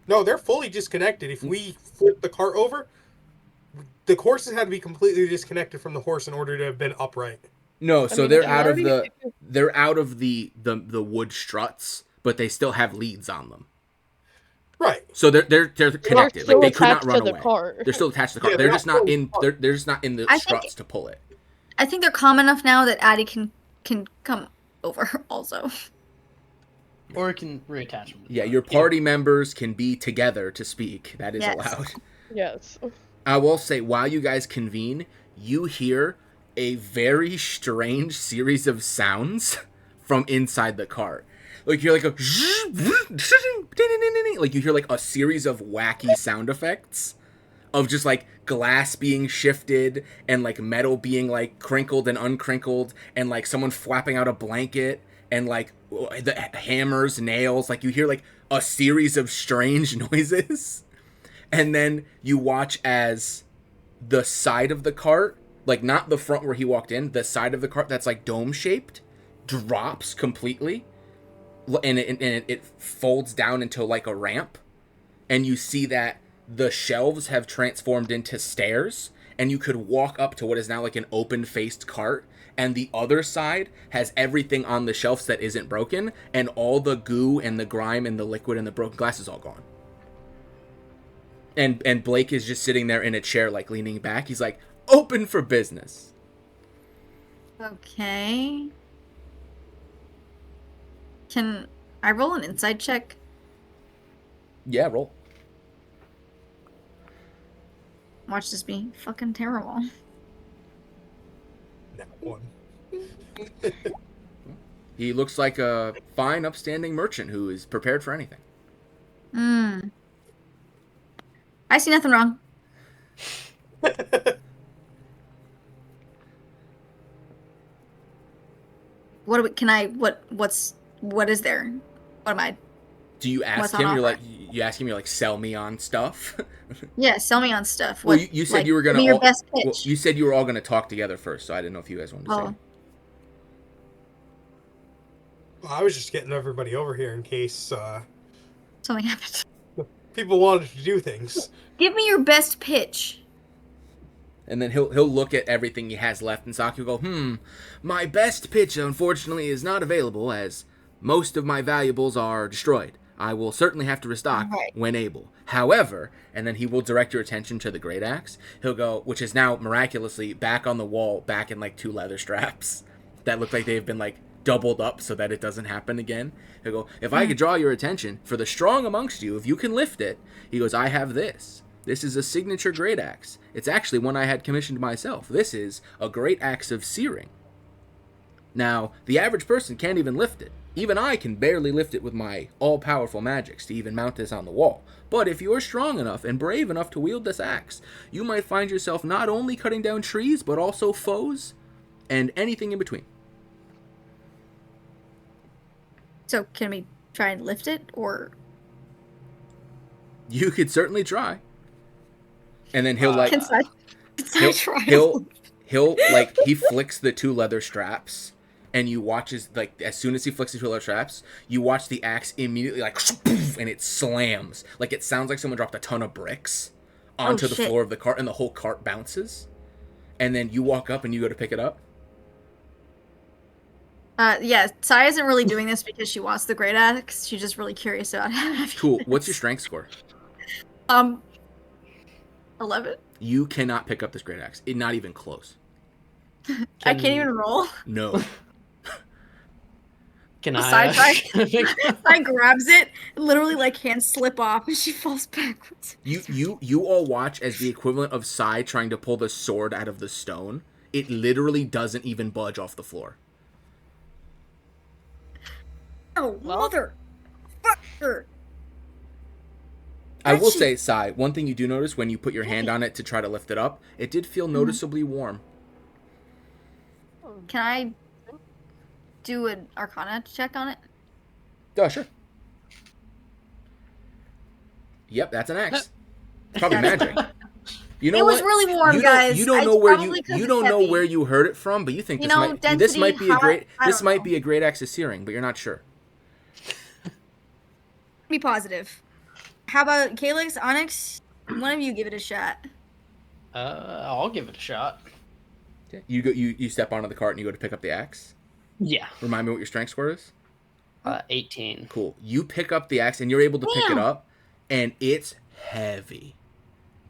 No, they're fully disconnected. If we flip the cart over, the horses had to be completely disconnected from the horse in order to have been upright. No, I so mean, they're you out of already- the wood struts, but they still have leads on them. Right. So they're connected. still Like they could not attached run to the away. cart. They're still attached to the cart. Yeah, they're they're just not not fully in. cart. They're just not in the I think- struts to pull it. I think they're calm enough now that Addie can come over also. Or it can reattach them. Yeah, your party members can be together to speak. That is Yes. allowed. Yes. I will say, while you guys convene, you hear a very strange series of sounds from inside the cart. Like you're like a like you hear like a series of wacky sound effects of just like glass being shifted and like metal being like crinkled and uncrinkled and like someone flapping out a blanket and like the hammers, nails. Like you hear like a series of strange noises. And then you watch as the side of the cart, like not the front where he walked in, the side of the cart that's like dome shaped, drops completely. and it folds down into like a ramp, and you see that the shelves have transformed into stairs, and you could walk up to what is now like an open-faced cart, and the other side has everything on the shelves that isn't broken, and all the goo and the grime and the liquid and the broken glass is all gone. And Blake is just sitting there in a chair, like leaning back. He's like, open for business. Okay. Can I roll an insight check? Yeah, roll. Watch this be fucking terrible. That one. He looks like a fine, upstanding merchant who is prepared for anything. I see nothing wrong. What do we, can I, what is there? What am I? Do you ask What's on him? You're offer? like, you ask him. You're like, sell me on stuff. Yeah, sell me on stuff. Well, What, you said like, you were give gonna. me your all- best pitch. Well, you said you were all gonna talk together first, so I didn't know if you guys wanted to say. Oh. It. Well, I was just getting everybody over here in case Something happened. people wanted to do things. Give me your best pitch. And then he'll look at everything he has left, and Saki will go, my best pitch, unfortunately, is not available, as most of my valuables are destroyed. I will certainly have to restock Right. when able. However, and then he will direct your attention to the great axe. He'll go, which is now miraculously back on the wall, back in like 2 leather straps that look like they've been like doubled up so that it doesn't happen again. He'll go, if I could draw your attention, for the strong amongst you, if you can lift it, he goes, I have this. This is a signature great axe. It's actually one I had commissioned myself. This is a great axe of searing. Now, the average person can't even lift it. Even I can barely lift it with my all-powerful magics to even mount this on the wall. But if you're strong enough and brave enough to wield this axe, you might find yourself not only cutting down trees, but also foes and anything in between. So can we try and lift it, or? You could certainly try. And then he'll like... Can I try? He'll like, he flicks the 2 leather straps, and you watch as, like, as soon as he flicks the 2 leather straps, you watch the axe immediately, like, and it slams. Like, it sounds like someone dropped a ton of bricks onto the shit. floor of the cart, and the whole cart bounces. And then you walk up and you go to pick it up. Yeah, Sai isn't really doing this because she wants the great axe. She's just really curious about having Cool. it. What's your strength score? 11? You cannot pick up this great axe. Not even close. I can't even roll. No. Can Sai I? Sai grabs it, literally like hands slip off, and she falls backwards. You all watch as the equivalent of Sai trying to pull the sword out of the stone. It literally doesn't even budge off the floor. Oh, motherfucker! I will say, Sai, one thing you do notice when you put your hand on it to try to lift it up, it did feel noticeably warm. Can I do an Arcana check on it? Oh, sure. Yep, that's an axe. It's probably magic. You know It was what? really warm, you don't, guys. You don't It's know where probably 'cause you it's don't know heavy. where you heard it from, but you think You this know, might density, be a hot, great I this don't might know. be a great axe of searing, but you're not sure. Be positive. How about Calyx, Onyx? One of you give it a shot. I'll give it a shot. Okay. You step onto the cart and you go to pick up the axe. Yeah. Remind me what your strength score is. 18. Cool. You pick up the axe and you're able to pick it Damn. up, and it's heavy.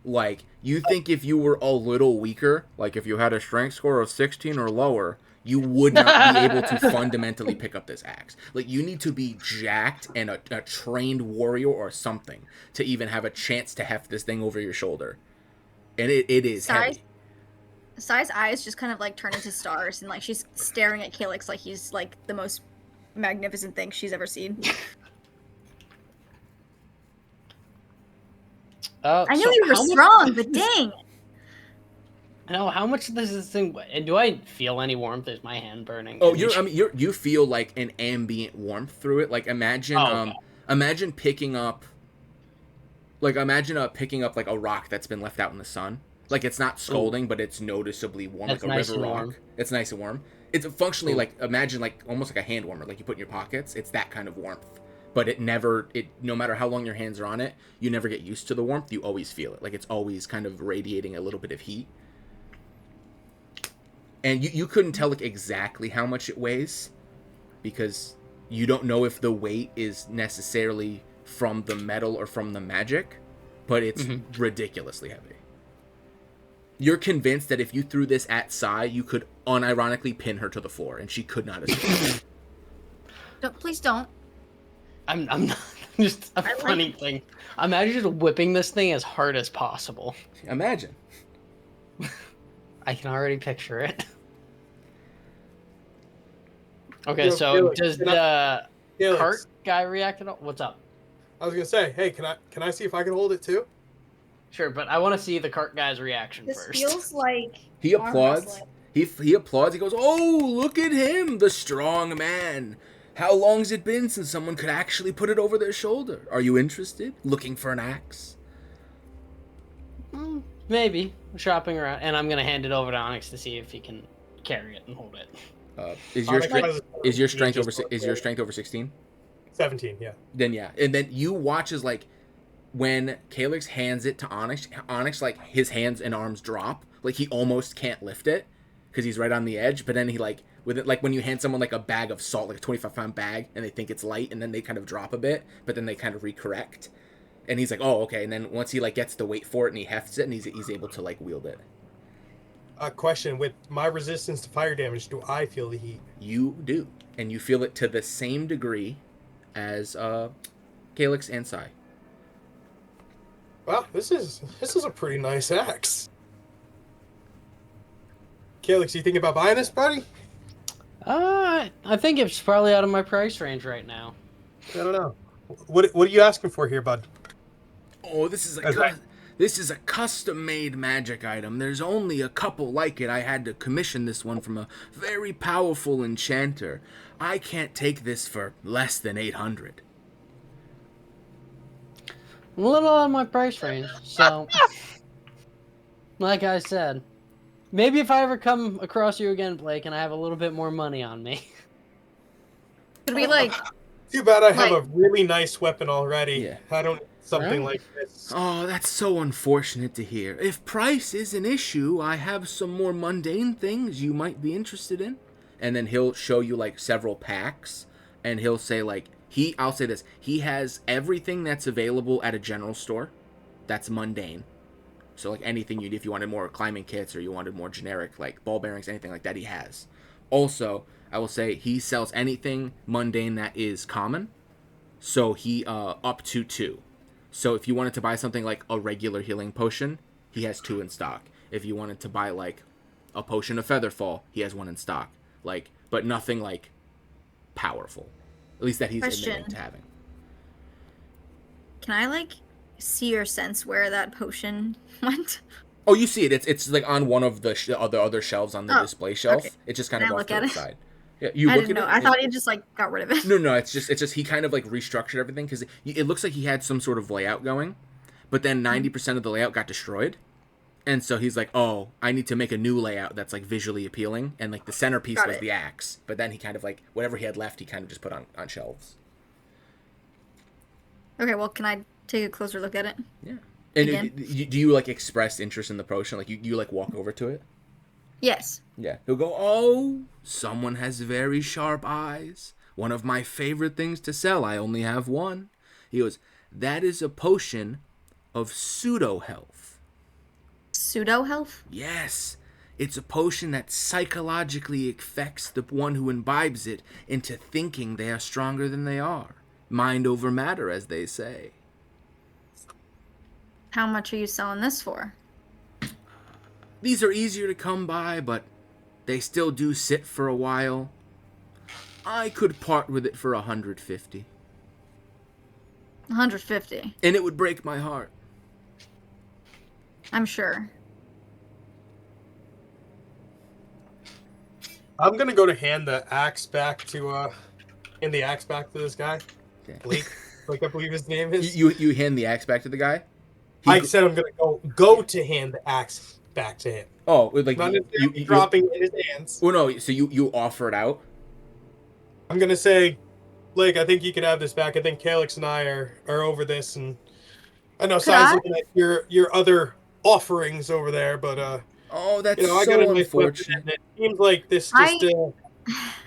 Like, you think if you were a little weaker, like if you had a strength score of 16 or lower, you would not be able to fundamentally pick up this axe. Like, you need to be jacked and a trained warrior or something to even have a chance to heft this thing over your shoulder. And it is heavy. Sai's eyes just kind of like turn into stars, and like she's staring at Calyx like he's like the most magnificent thing she's ever seen. I knew so you were how much- strong, but dang. I know how much does this thing? And do I feel any warmth? Is my hand burning? Oh, you feel like an ambient warmth through it. Like, imagine picking up like a rock that's been left out in the sun, Like it's not scalding, but it's noticeably warm, That's like a nice river and rock. warm. It's nice and warm. It's functionally Ooh. like, imagine like almost like a hand warmer, like you put in your pockets. It's that kind of warmth. But it no matter how long your hands are on it, you never get used to the warmth. You always feel it. Like it's always kind of radiating a little bit of heat. And you couldn't tell like exactly how much it weighs because you don't know if the weight is necessarily from the metal or from the magic, but it's ridiculously heavy. You're convinced that if you threw this at Sai, you could unironically pin her to the floor, and she could not escape. Please don't. I'm not just a funny thing. Imagine just whipping this thing as hard as possible. Imagine. I can already picture it. Okay, Yo, so Felix, does can the Felix, cart guy react at all? What's up? I was gonna say, hey, can I see if I can hold it too? Sure, but I want to see the cart guy's reaction This first. feels like He arm applauds. wrestling. He applauds. He goes, "Oh, look at him, the strong man. How long's it been since someone could actually put it over their shoulder? Are you interested? Looking for an axe?" Maybe shopping around, and I'm gonna hand it over to Onyx to see if he can carry it and hold it. Is your Onyx strength has a is your 17, strength over just is your strength over 16? 17? Yeah. Then yeah, and then you watch as like when Calyx hands it to Onyx like his hands and arms drop, like he almost can't lift it because he's right on the edge. But then he like with it, like when you hand someone like a bag of salt, like a 25-pound bag, and they think it's light, and then they kind of drop a bit, but then they kind of recorrect, and he's like, "Oh, okay." And then once he like gets the weight for it and he hefts it, and he's able to like wield it. Question: with my resistance to fire damage, do I feel the heat? You do, and you feel it to the same degree as Calyx and Sai. Wow, this is a pretty nice axe. Calyx, you think about buying this, buddy? I think it's probably out of my price range right now. I don't know. What are you asking for here, bud? Oh, this is a custom-made magic item. There's only a couple like it. I had to commission this one from a very powerful enchanter. I can't take this for less than 800. A little out of my price range, so like I said, maybe if I ever come across you again, Blake, and I have a little bit more money on me. Could we like? Too bad I have a really nice weapon already. Yeah. I don't need something Right. like this. Oh, that's so unfortunate to hear. If price is an issue, I have some more mundane things you might be interested in. And then he'll show you like several packs, and he'll say like I'll say this, he has everything that's available at a general store that's mundane. So like anything if you wanted more climbing kits or you wanted more generic like ball bearings, anything like that he has. Also, I will say he sells anything mundane that is common. So he up to 2. So if you wanted to buy something like a regular healing potion, he has 2 in stock. If you wanted to buy like a potion of Featherfall, he has 1 in stock. Like, but nothing like powerful. At least that he's admitting to having. Can I like see or sense where that potion went? Oh, you see it. It's like on one of the other shelves on the display shelf. okay. It's just kind Can of I off look to at the it? side. Yeah, you I look didn't at know. it. I thought he just like got rid of it. No, it's just he kind of like restructured everything because it looks like he had some sort of layout going, but then 90% of the layout got destroyed, and so he's like, oh, I need to make a new layout that's like visually appealing, and like the centerpiece Got was it. the axe, but then he kind of like whatever he had left, he kind of just put on shelves. Okay, well, can I take a closer look at it? Yeah. And Again? do you like express interest in the potion? Like you like walk over to it? Yes. Yeah. He'll go, oh, someone has very sharp eyes. One of my favorite things to sell. I only have one. He goes, that is a potion of pseudo health. Pseudo health? Yes. It's a potion that psychologically affects the one who imbibes it into thinking they are stronger than they are. Mind over matter, as they say. How much are you selling this for? These are easier to come by, but they still do sit for a while. I could part with it for 150. 150. And it would break my heart. I'm sure. I'm gonna go to hand the axe back to this guy. Okay. Blake, I believe his name is. You hand the axe back to the guy. I said I'm gonna go to hand the axe back to him. Oh, like Not you, necessarily dropping it in his hands. well, no. So you offer it out. I'm gonna say, like, I think you could have this back. I think Calix and I are over this, and I know Sai's looking at your other offerings over there, but Oh, that's I got so a nice weapon, unfortunate. and it seems like this just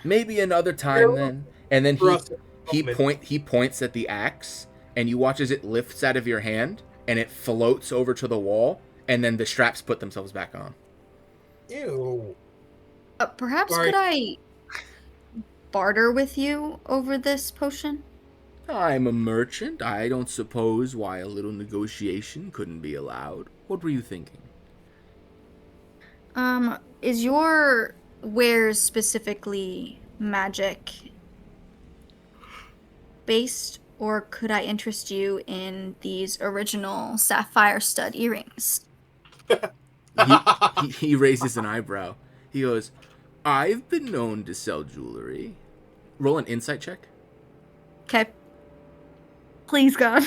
Maybe another time then. And then for us. he points at the axe, and you watch as it lifts out of your hand, and it floats over to the wall, and then the straps put themselves back on. Ew. Perhaps Sorry. could I barter with you over this potion? I'm a merchant. I don't suppose why a little negotiation couldn't be allowed. What were you thinking? Is your wares specifically magic based, or could I interest you in these original sapphire stud earrings? He raises an eyebrow. He goes, I've been known to sell jewelry. Roll an insight check. Okay. Please, God.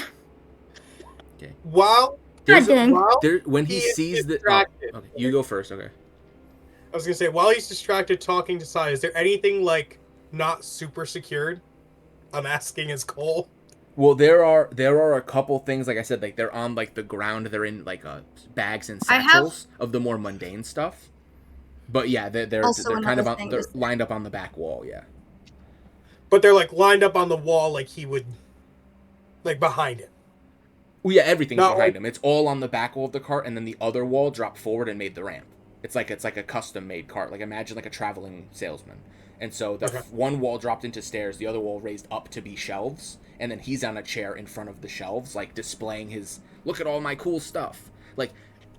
Okay. While When he is sees the... distracted. okay, you go first, okay. I was gonna say, while he's distracted talking to Sai, is there anything like not super secured? I'm asking as Cole. Well, there are a couple things, like I said, like they're on like the ground. They're in like bags and satchels of the more mundane stuff. But yeah, they're kind of they're lined up on the back wall. Yeah. But they're like lined up on the wall, like he would, like behind it. Well, yeah, everything's behind him. It's all on the back wall of the cart, and then the other wall dropped forward and made the ramp. It's like a custom made cart. Like imagine like a traveling salesman. And so the one wall dropped into stairs, the other wall raised up to be shelves, and then he's on a chair in front of the shelves, like displaying his, look at all my cool stuff. Like,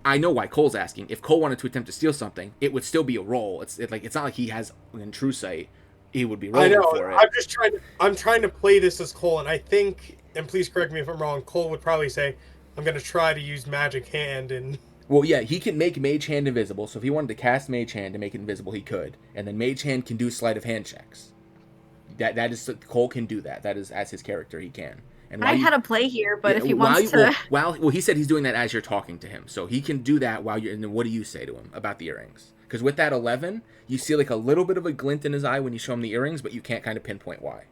I know why Cole's asking. If Cole wanted to attempt to steal something, it would still be a roll. It's not like he has an true sight. He would be rolling for it. I'm trying to play this as Cole, and I think, and please correct me if I'm wrong, Cole would probably say, I'm going to try to use Magic Hand and... Well, yeah, he can make Mage Hand invisible, so if he wanted to cast Mage Hand to make it invisible, he could. And then Mage Hand can do sleight of hand checks. That is, Cole can do that. That is, as his character, he can. And I had a play here, but if he wants to... Well, he said he's doing that as you're talking to him, so he can do that while you're... And then what do you say to him about the earrings? Because with that 11, you see like a little bit of a glint in his eye when you show him the earrings, but you can't kind of pinpoint why.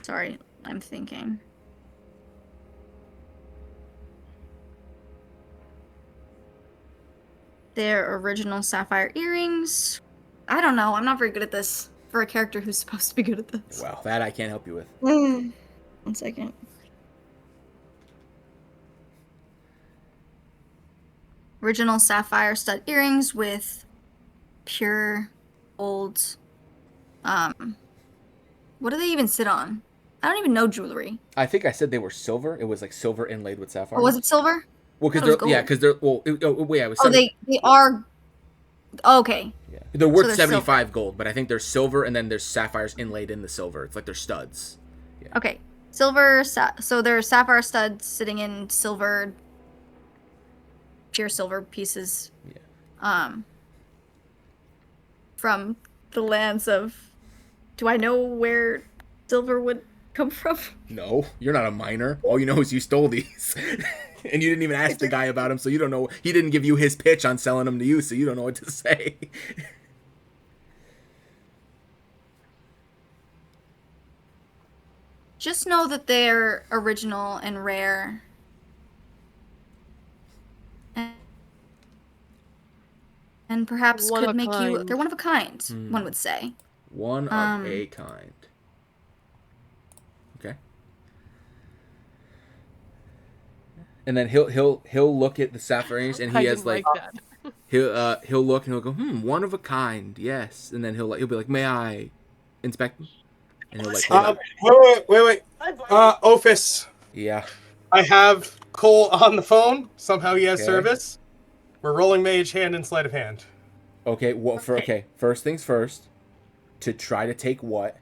Sorry, I'm thinking. Their original sapphire earrings. I don't know. I'm not very good at this for a character who's supposed to be good at this. Well, that I can't help you with. 1 second. Original sapphire stud earrings with pure gold. What do they even sit on? I don't even know jewelry. I think I said they were silver. It was like silver inlaid with sapphire. Oh, was it silver? Well, because they're well. Yeah, it was. They are. Okay. Yeah, they're worth 75 gold, but I think there's silver and then there's sapphires inlaid in the silver. It's like they're studs. Yeah. Okay, silver. So there are sapphire studs sitting in silver, pure silver pieces. Yeah. From the lands of. Do I know where silver would come from? No, you're not a miner. All you know is you stole these. And you didn't even ask the guy about him, so you don't know. He didn't give you his pitch on selling them to you, so you don't know what to say. Just know that they're original and rare. And perhaps could make you... They're one of a kind, one would say. One of a kind. Okay. And then he'll look at the sapphires and he has like he'll look and he'll go, one of a kind, yes. And then he'll be like, may I inspect them? And he'll like wait. Ophis. Yeah. I have Cole on the phone. Somehow he has service. We're rolling Mage Hand and Sleight of Hand. Okay, well first things first. To try to take what?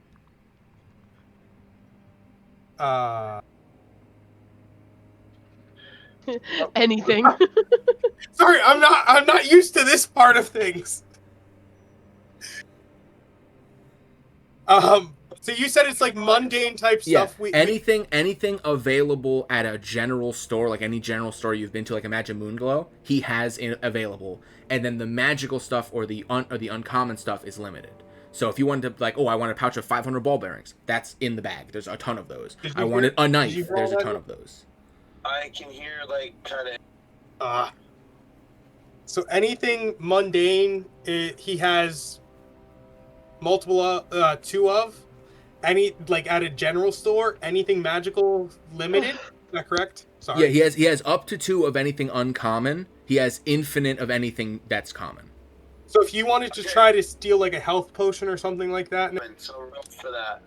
Anything. Sorry, I'm not used to this part of things. So you said it's like mundane type Yeah, stuff. anything available at a general store, like any general store you've been to, like imagine Moonglow, he has available, and then the magical stuff or the uncommon stuff is limited. So if you wanted to, like, oh, I want a pouch of 500 ball bearings, that's in the bag. There's a ton of those. I wanted a knife. There's a ton of those. I can hear like kind of. So anything mundane, he has multiple, two of. Any like at a general store, anything magical limited. Is that correct? Sorry. Yeah, he has up to 2 of anything uncommon. He has infinite of anything that's common. So if you wanted to try to steal like a health potion or something like that, So roll for that.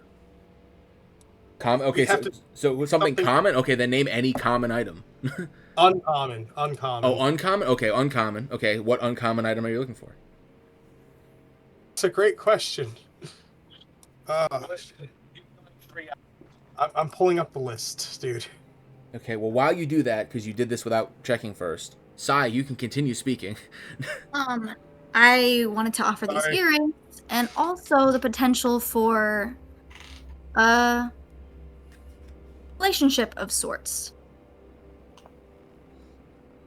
Okay, so something common. Okay, then name any common item. uncommon. Oh, uncommon. Okay, uncommon. Okay, what uncommon item are you looking for? It's a great question. I'm pulling up the list, dude. Okay, well, while you do that, because you did this without checking first, Sai, you can continue speaking. I wanted to offer these earrings, and also the potential for a relationship of sorts.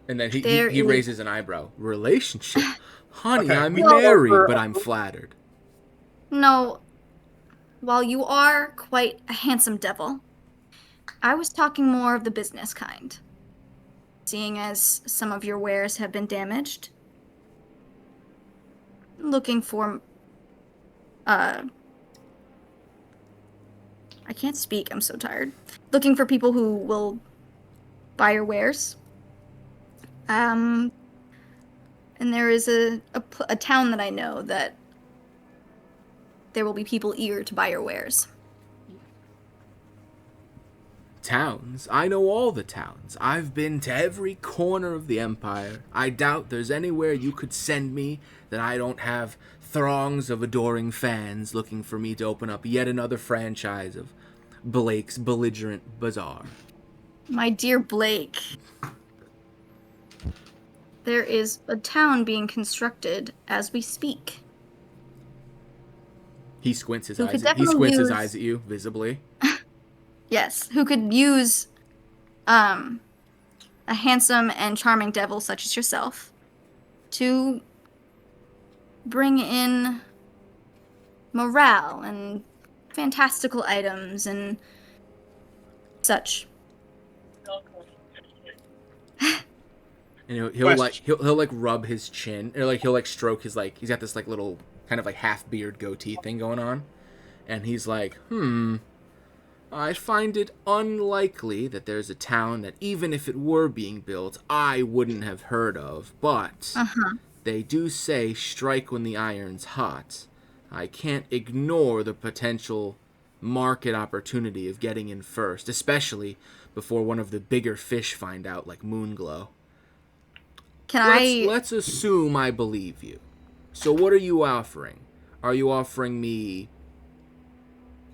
And then he raises an eyebrow. Relationship? Honey, Okay, I'm married, but I'm flattered. No, while you are quite a handsome devil, I was talking more of the business kind. Seeing as some of your wares have been damaged, looking for, I can't speak, I'm so tired. Looking for people who will buy your wares. And there is a town that I know that there will be people eager to buy your wares. Towns? I know all the towns. I've been to every corner of the Empire. I doubt there's anywhere you could send me that I don't have throngs of adoring fans looking for me to open up yet another franchise of Blake's Belligerent Bazaar. My dear Blake, there is a town being constructed as we speak. He squints his eyes. He squints his eyes at you visibly. Yes, who could use a handsome and charming devil such as yourself to bring in morale and fantastical items and such. And he'll like rub his chin, or like he'll like stroke his, like, he's got this like little kind of like half beard goatee thing going on, and he's like, I find it unlikely that there's a town that, even if it were being built, I wouldn't have heard of, but they do say strike when the iron's hot. I can't ignore the potential market opportunity of getting in first, especially before one of the bigger fish find out, like Moonglow. Let's assume I believe you. So what are you offering? Are you offering me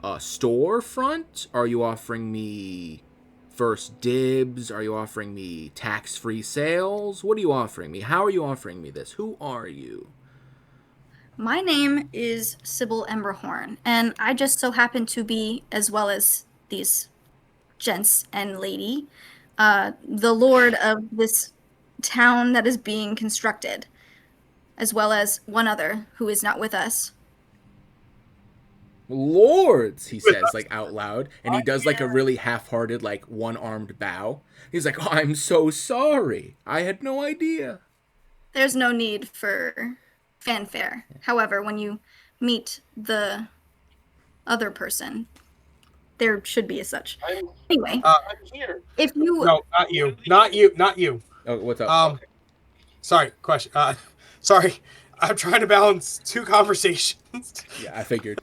a storefront? Are you offering me first dibs? Are you offering me tax-free sales? What are you offering me? How are you offering me this? Who are you? My name is Sybil Emberhorn, and I just so happen to be, as well as these gents and lady, the lord of this town that is being constructed, as well as one other who is not with us. Lords, he says, like, out loud, and he does like a really half-hearted, like, one-armed bow. He's like, oh, I'm so sorry. I had no idea. There's no need for fanfare. However, when you meet the other person, there should be as such. Anyway, I'm here. if you... No, not you. Oh, what's up? Sorry, question. Sorry, I'm trying to balance 2 conversations. Yeah, I figured.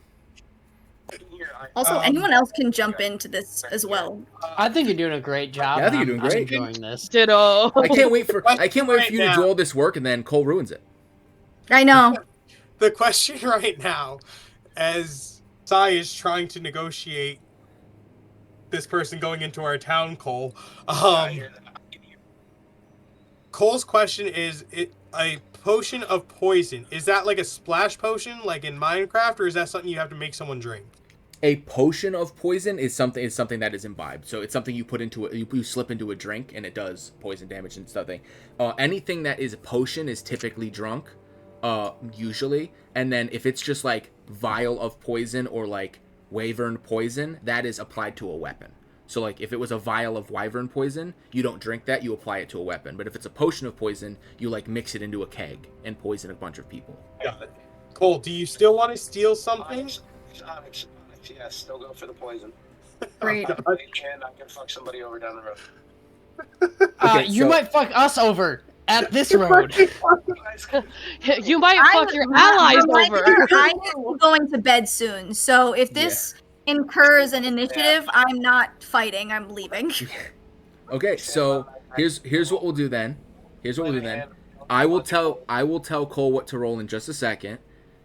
Also, anyone else can jump into this as well. I think you're doing a great job. Yeah, I think you're doing great. I'm enjoying this. Ditto. I can't wait for you to do all this work and then Cole ruins it. I know. The question right now, as Sai is trying to negotiate this person going into our town, Cole, Cole's question is, a potion of poison, is that like a splash potion like in Minecraft, or is that something you have to make someone drink? A potion of poison is something that is imbibed. So it's something you put into it, you slip into a drink, and it does poison damage and stuff. Anything that is a potion is typically drunk, usually. And then if it's just like vial of poison or like wyvern poison, that is applied to a weapon. So like if it was a vial of wyvern poison, you don't drink that, you apply it to a weapon. But if it's a potion of poison, you like mix it into a keg and poison a bunch of people. Got it. Cole, do you still want to steal something? Onyx, yes, still go for the poison. Great. And I can fuck somebody over down the road. Okay, You so- might fuck us over at this road. You might fuck your allies over. I'm going to bed soon, so if this incurs an initiative, I'm not fighting. I'm leaving. Okay, so here's what we'll do then. I will tell Cole what to roll in just a second.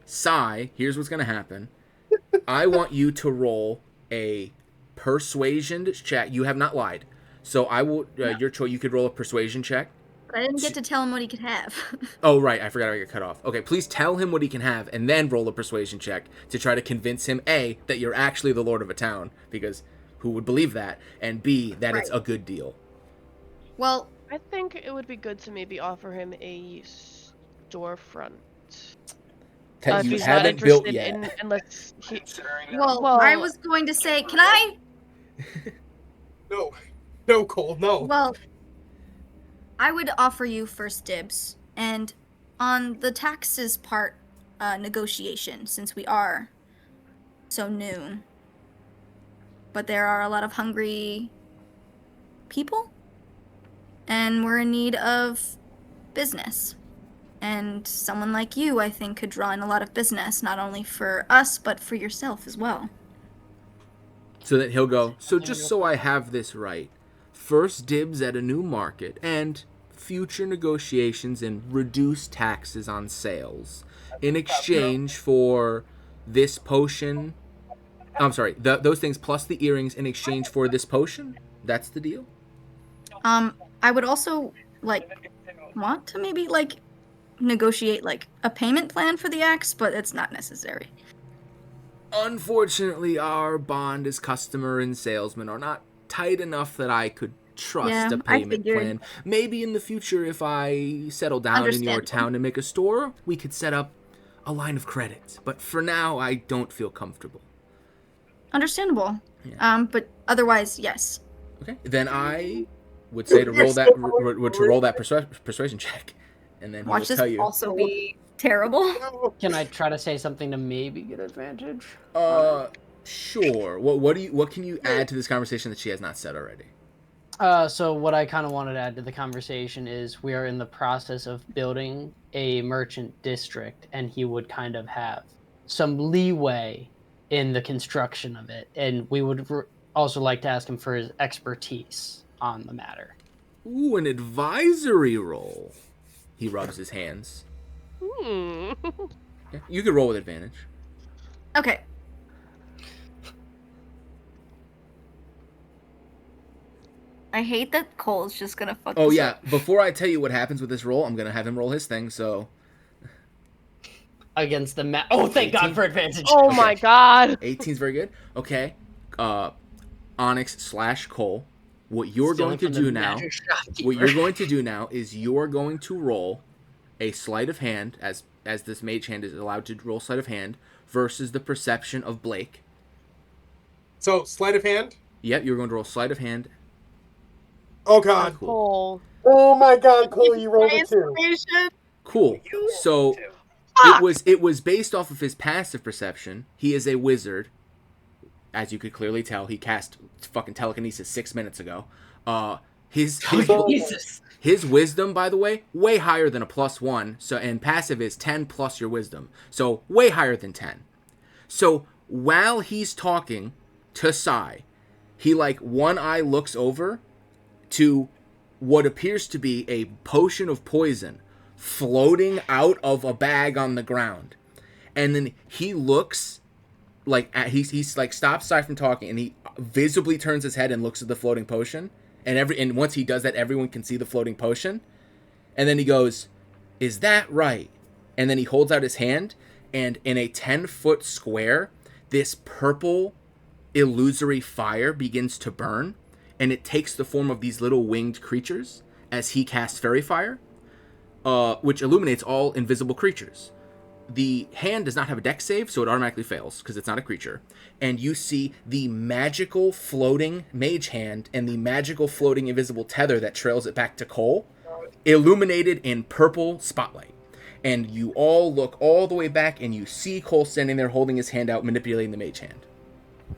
Sai, here's what's gonna happen. I want you to roll a persuasion check. You have not lied, so I will. Your choice. You could roll a persuasion check. But I didn't get to tell him what he could have. Oh right, I forgot I got cut off. Okay, please tell him what he can have, and then roll a persuasion check to try to convince him A, that you're actually the lord of a town, because who would believe that, and B, that it's a good deal. Well, I think it would be good to maybe offer him a storefront. That If you he's not haven't built interested yet. unless he... well, Well- I was going to say, can I? No, Cole, no. Well, I would offer you first dibs, and on the taxes part, negotiation, since we are so new. But there are a lot of hungry people, and we're in need of business. And someone like you, I think, could draw in a lot of business, not only for us, but for yourself as well. So that he'll go, so just so I have this right, first dibs at a new market and future negotiations and reduced taxes on sales in exchange for this potion. I'm sorry, those things plus the earrings in exchange for this potion? That's the deal? I would also, want to maybe, negotiate, a payment plan for the axe, but it's not necessary. Unfortunately, our bond as customer and salesman are not tight enough that I could trust a I payment figured. plan. Maybe in the future, if I settle down in your Understandable. town and make a store, we could set up a line of credit. But for now, I don't feel comfortable. Understandable. Yeah. But otherwise, yes. Okay, then I would say to roll that persuasion check, and then he Watch will this tell you. also be terrible. Can I try to say something to maybe get advantage? Sure. What can you add to this conversation that she has not said already? So what I kind of wanted to add to the conversation is we are in the process of building a merchant district, and he would kind of have some leeway in the construction of it, and we would also like to ask him for his expertise on the matter. Ooh, an advisory roll. He rubs his hands. Hmm. Yeah, you could roll with advantage. Okay. I hate that Cole's just gonna fuck Oh this yeah, up. before I tell you what happens with this roll, I'm gonna have him roll his thing, so Against the Oh, thank 18? God for advantage. Oh my god. 18's very good. Okay. Onyx / Cole. What you're Stealing going to from the do now magic shopkeeper. What you're going to do now is you're going to roll a sleight of hand, as this mage hand is allowed to roll sleight of hand, versus the perception of Blake. So, sleight of hand? Yep, you're going to roll sleight of hand. Oh, God. Cool. Cole. Oh, my God, Cole, you rolled a 2. Cool. So it was based off of his passive perception. He is a wizard. As you could clearly tell, he cast fucking telekinesis 6 minutes ago. His wisdom, by the way, way higher than a +1. So, and passive is 10 plus your wisdom. So way higher than 10. So while he's talking to Sai, he one eye looks over to what appears to be a potion of poison floating out of a bag on the ground. And then he looks he's stops Sai from talking, and he visibly turns his head and looks at the floating potion. And once he does that, everyone can see the floating potion. And then he goes, "Is that right?" And then he holds out his hand, and in a 10-foot square, this purple illusory fire begins to burn, and it takes the form of these little winged creatures as he casts fairy fire, which illuminates all invisible creatures. The hand does not have a dex save, so it automatically fails because it's not a creature. And you see the magical floating mage hand and the magical floating invisible tether that trails it back to Cole, illuminated in purple spotlight. And you all look all the way back, and you see Cole standing there holding his hand out, manipulating the mage hand.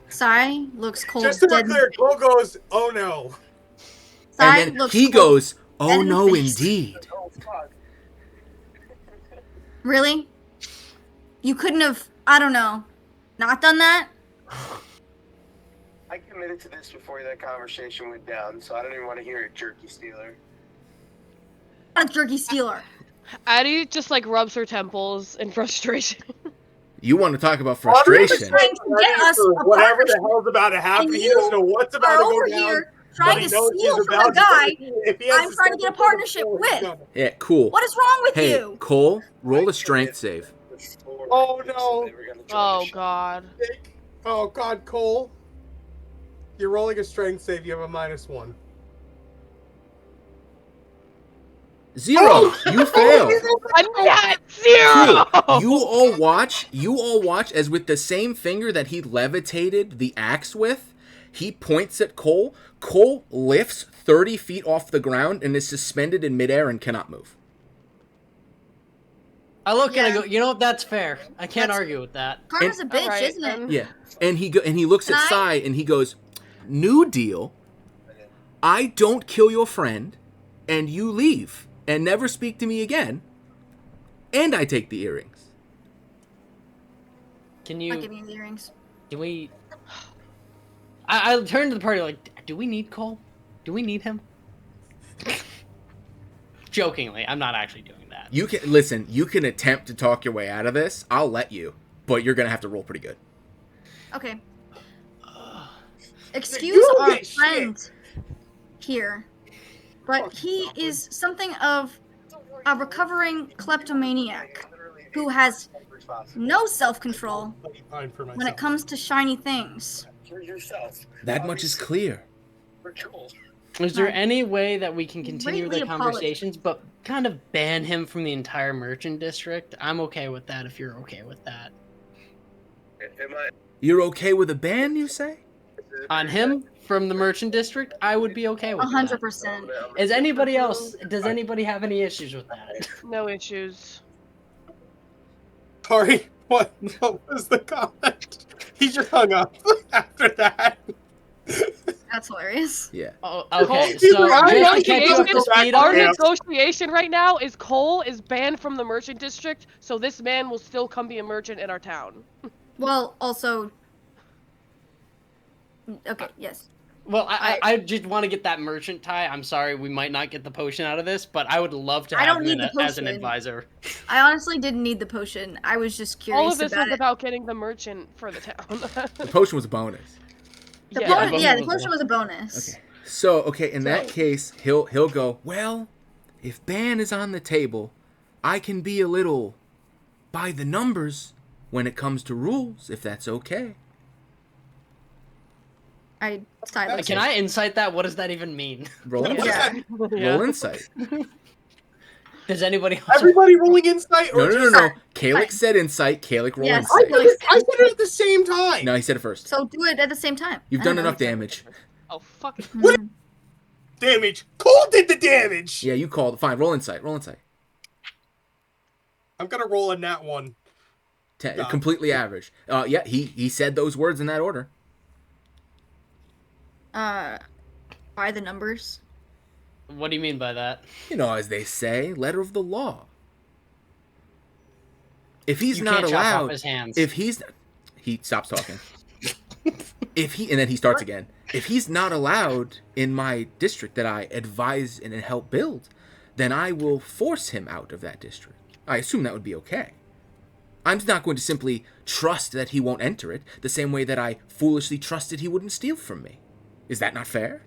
Sai looks cold. Just to be dead. clear, Cole goes, "Oh no." Sai And then looks he cold, goes, dead "Oh in the no, face." indeed." Really? You couldn't have, I don't know, not done that? I committed to this before that conversation went down, so I don't even want to hear it, jerky stealer. Not a jerky stealer. Addie just like rubs her temples in frustration. You want to talk about frustration? Trying to get us For a whatever the partnership, hell's about to happen, and he you doesn't know what's about are to over go down. here but trying he to knows steal he's from about the guy if he has I'm trying to get a steal partnership from with. him. Yeah, cool. What is wrong with Hey, you? Cole, roll a strength save. Oh, no. Oh god. Oh God, Cole, you're rolling a strength save. You have a -1. 0. You fail. A net 0. Cool. You all watch as with the same finger that he levitated the axe with, he points at Cole. Cole lifts 30 feet off the ground and is suspended in midair and cannot move. I look and I Yeah. go, you know what? That's fair. I can't That's- argue with that. Karma's a bitch, Alright, isn't it? then. Yeah. And he looks at Can I- Sai and he goes, "New deal. I don't kill your friend, and you leave and never speak to me again, and I take the earrings." Can I'm you? not giving you the earrings. Do we? I turned to the party like, do we need Cole? Do we need him? Jokingly, I'm not actually doing that. You can listen, you can attempt to talk your way out of this. I'll let you, but you're going to have to roll pretty good. Okay. Excuse You our get friend here, but he is something of a recovering kleptomaniac who has no self-control when it comes to shiny things. For yourself. That much is clear. For Joel. Is there Right. any way that we can continue Greatly the apologize. conversations, but kind of ban him from the entire merchant district? I'm okay with that if you're okay with that. Am I? You're okay with a ban, you say? On him from the merchant district, I would be okay with that. 100%. Is anybody else? Does anybody have any issues with that? No issues. Sorry, what was the comment? He just hung up after that. That's hilarious. Yeah. Oh, okay. He's So like, just I'm to catch you up to not speed Our on Yeah. it, negotiation right now is Cole is banned from the merchant district, so this man will still come be a merchant in our town. Well, also... Okay, yes. well, I just want to get that merchant tie. I'm sorry, we might not get the potion out of this, but I would love to I have don't him need the as an potion. advisor. I honestly didn't need the potion. I was just curious All of this about is it. about getting the merchant for the town. The potion was a bonus. The Yeah. bonus, but yeah, it the was potion was a bonus. Okay. So, in that case, he'll go, "Well, if ban is on the table, I can be a little by the numbers when it comes to rules, if that's okay." Can I insight that? What does that even mean? Roll What insight. is Yeah. that? Yeah. Roll insight. Does anybody else? Everybody rolling insight? No, Or no, no, just... no. Kalik said insight. Kalik, roll Yes. insight. I said it at the same time. No, he said it first. So do it at the same time. You've I done don't know. enough damage. Oh fuck. Mm. Damage. Cole did the damage. Yeah, you called. Fine, roll insight. Roll insight. I'm gonna roll a nat 1. God. Completely average. Yeah, he said those words in that order. By the numbers. What do you mean by that? You know, as they say, letter of the law. If he's You not can't chop off allowed, his hands. if he's, he stops talking. And then he starts again. If he's not allowed in my district that I advise and help build, then I will force him out of that district. I assume that would be okay. I'm not going to simply trust that he won't enter it, the same way that I foolishly trusted he wouldn't steal from me. Is that not fair?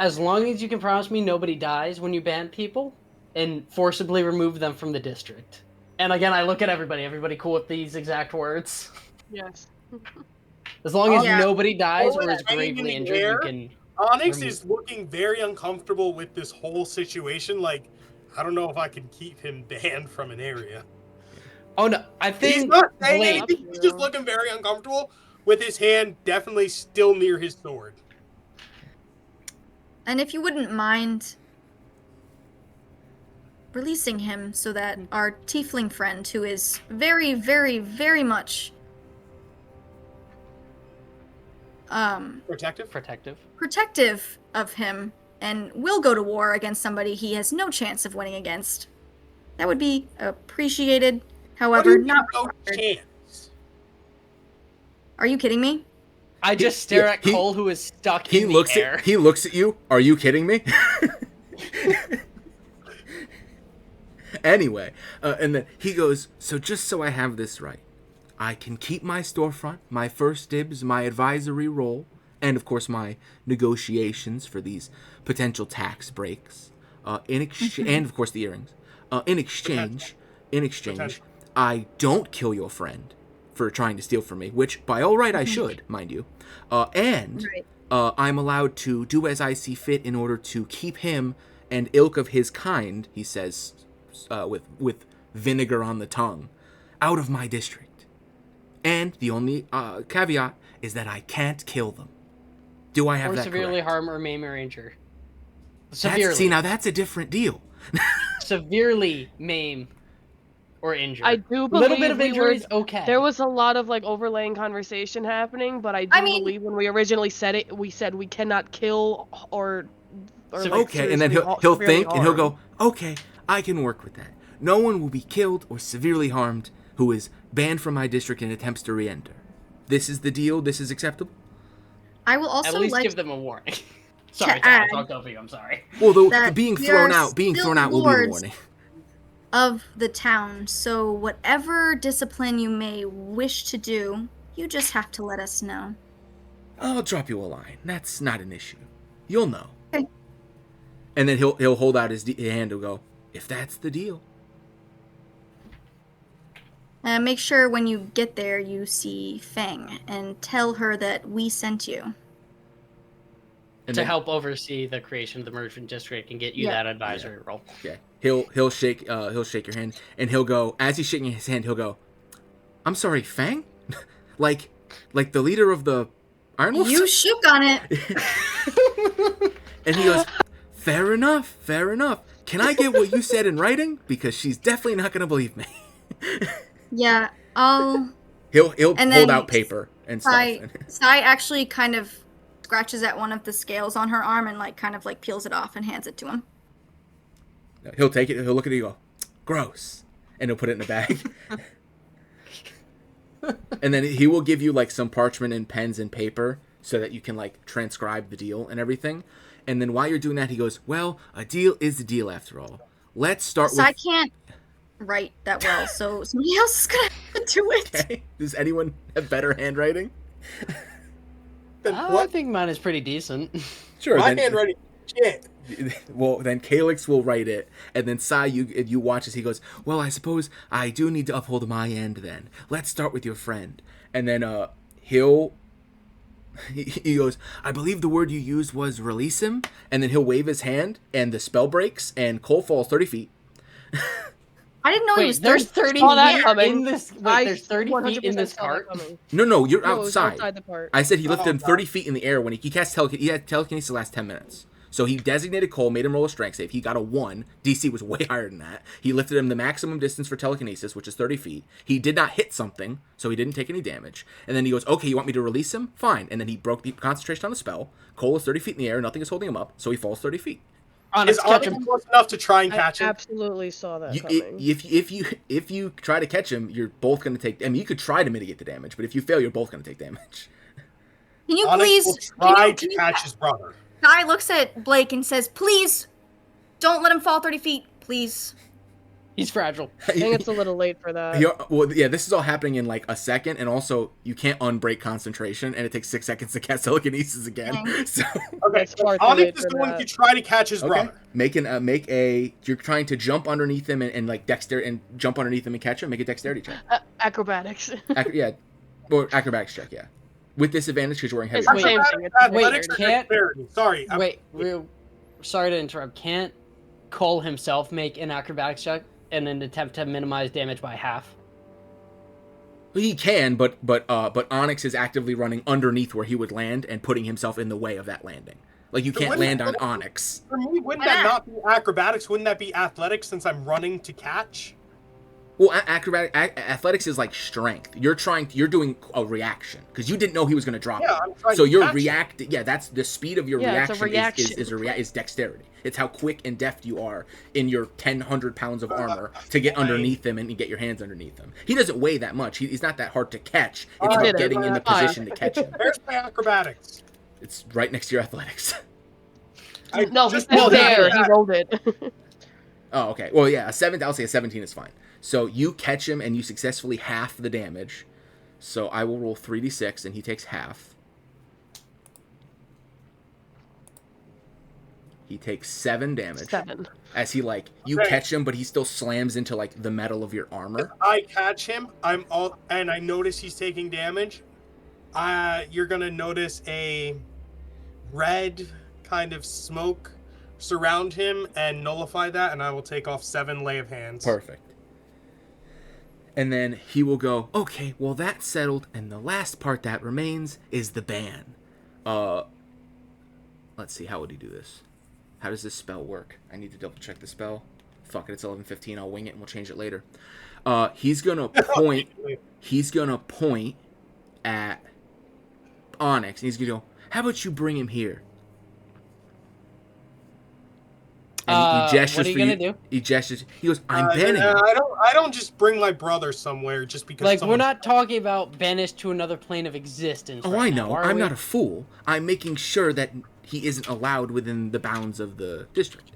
As long as you can promise me nobody dies when you ban people, and forcibly remove them from the district. And again, I look at everybody. Everybody cool with these exact words? Yes. As long as Yeah. nobody dies Oh, or is hanging in gravely the injured, you air? can. Onyx remove- is looking very uncomfortable with this whole situation. Like, I don't know if I can keep him banned from an area. Oh no, I think He's not saying Blake. anything. He's just looking very uncomfortable with his hand definitely still near his sword. And if you wouldn't mind releasing him so that our tiefling friend, who is very, very, very much Protective? protective of him and will go to war against somebody he has no chance of winning against, that would be appreciated. What do However, you mean, not no required. chance? Are you kidding me? I just stare yeah, at Cole, who is stuck He in looks the air. at he looks at you. Are you kidding me? Anyway, and then he goes, so just so I have this right, I can keep my storefront, my first dibs, my advisory role, and of course my negotiations for these potential tax breaks, and of course the earrings. In exchange, Potential. I don't kill your friend for trying to steal from me, which by all right I should, mind you, and Right. I'm allowed to do as I see fit in order to keep him and ilk of his kind, he says, with vinegar on the tongue, out of my district. And the only caveat is that I can't kill them. Do I have Or that severely correct? harm or maim or injure. See, now that's a different deal. Severely maim or injure. I do A little bit believe of we injury were- is okay. There was a lot of like overlaying conversation happening, but I do believe when we originally said it, we said we cannot kill or like, Okay, and then seriously he'll severely think and he'll harm. go, okay, I can work with that. No one will be killed or severely harmed who is banned from my district and attempts to re-enter. This is the deal. This is acceptable. I will also At least like give them a warning. sorry, add I talked over you. I'm sorry. Well, the that being we thrown are out will be still the lords warning. of the town, so whatever discipline you may wish to do, you just have to let us know. I'll drop you a line. That's not an issue. You'll know. Okay. And then he'll hold out his hand and go, if that's the deal. Make sure when you get there you see Fang and tell her that we sent you. And To then, help oversee the creation of the merchant district and get you that advisory role. Okay. He'll shake your hand and he'll go, as he's shaking his hand, he'll go, I'm sorry, Fang? like the leader of the Iron Wolves? You shook on it. And he goes, fair enough. Can I get what you said in writing? Because she's definitely not going to believe me. Yeah, I'll... He'll And hold then out paper and stuff. Sai actually kind of scratches at one of the scales on her arm and kind of peels it off and hands it to him. He'll take it, he'll look at it and go, gross. And he'll put it in a bag. And then he will give you some parchment and pens and paper so that you can transcribe the deal and everything. And then while you're doing that, he goes, well, a deal is a deal after all. Let's start Sai with... can't write that well, so somebody else is gonna have to do it. Okay. Does anyone have better handwriting? I think mine is pretty decent. Sure. My handwriting shit. Well, then Calyx will write it, and then Sai, you watch as he goes, well, I suppose I do need to uphold my end then. Let's start with your friend. And then he goes, I believe the word you used was release him, and then he'll wave his hand, and the spell breaks, and Cole falls 30 feet. I didn't know he Wait, was there's 30 30 Saw that feet coming. in this. Wait, there's 30 feet in 100% this saw that cart. coming. No, you're No, it was outside. outside the part. I said he lifted him 30 feet in the air when he cast telekinesis. He had telekinesis the last 10 minutes. So he designated Cole, made him roll a strength save. He got a 1. DC was way higher than that. He lifted him the maximum distance for telekinesis, which is 30 feet. He did not hit something, so he didn't take any damage. And then he goes, okay, you want me to release him? Fine. And then he broke the concentration on the spell. Cole is 30 feet in the air. Nothing is holding him up, so he falls 30 feet. Is Honest, catch Onyx him. close enough to try and I catch him? absolutely saw that coming. If you try to catch him, you're both going to take... I mean, you could try to mitigate the damage, but if you fail, you're both going to take damage. Can you Onyx please... will try can to you- catch his brother. Sai looks at Blake and says, please, don't let him fall 30 feet, please. He's fragile. I think it's a little late for that. This is all happening in a second, and also you can't unbreak concentration, and it takes 6 seconds to cast telekinesis again. Dang. So Okay, It's far too Onyx late is for going that. to try to catch his okay, brother. you're trying to jump underneath him and dexterity and jump underneath him and catch him. Make a dexterity check. Acrobatics. Or acrobatics check, yeah. With disadvantage because you're wearing heavy It's the armor. same thing. It's Athletics or can't- dexterity. Sorry. Wait, sorry to interrupt. Can't Cole himself make an acrobatics check in an attempt to minimize damage by half? He can, but Onyx is actively running underneath where he would land and putting himself in the way of that landing. Like, you can't land on Onyx. For me, wouldn't that not be acrobatics? Wouldn't that be athletics since I'm running to catch? Well, athletics is like strength. You're doing a reaction because you didn't know he was going to drop. Yeah, I'm trying so to you're catch reacting. Yeah, that's the speed of your Yeah, it's a reaction, reaction. is dexterity. It's how quick and deft you are in your 100 pounds of armor to get underneath him and get your hands underneath him. He doesn't weigh that much. He's not that hard to catch. It's about getting in the position to catch him. Where's my acrobatics? It's right next to your athletics. No, just he's rolled there. it. He rolled it. Oh, okay. Well, yeah, I'll say a 17 is fine. So you catch him and you successfully half the damage. So I will roll 3d6 and he takes half. He takes 7 damage. 7. As he you Okay. catch him, but he still slams into the metal of your armor. I catch him. and I notice he's taking damage. You're gonna notice a red kind of smoke surround him and nullify that, and I will take off 7 lay of hands. Perfect. And then he will go, okay, well that's settled, and the last part that remains is the ban. Let's see, how would he do this? How does this spell work? I need to double check the spell. Fuck it, it's 11:15. I'll wing it and we'll change it later. He's gonna point. He's gonna point at Onyx, and he's gonna go, "How about you bring him here?" And he gestures what are you for gonna you. do? He gestures. He goes, "I'm banning him." I don't just bring my brother somewhere just because. Like, we're someone- not talking about banished to another plane of existence. Oh, right I now, know. are I'm we? not a fool. I'm making sure that he isn't allowed within the bounds of the district.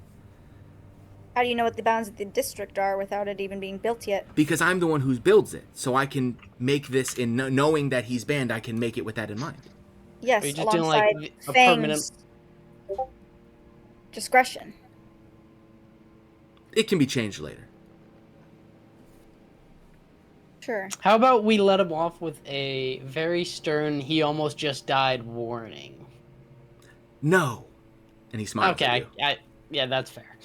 How do you know what the bounds of the district are without it even being built yet? Because I'm the one who builds it, so I can make this in knowing that he's banned. I can make it with that in mind. Yes, Are you just doing, alongside like, a Fang's discretion. It can be changed later. Sure. How about we let him off with a very stern, he almost just died warning? No, and he smiles at Okay, you. yeah, that's fair.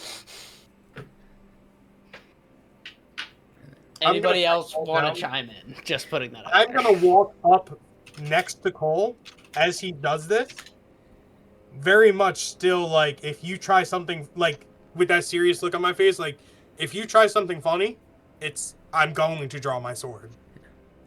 I'm Anybody gonna else fall want down. to chime in? Just putting that out I'm there. gonna walk up next to Cole as he does this. Very much still if you try something with that serious look on my face, if you try something funny, I'm going to draw my sword.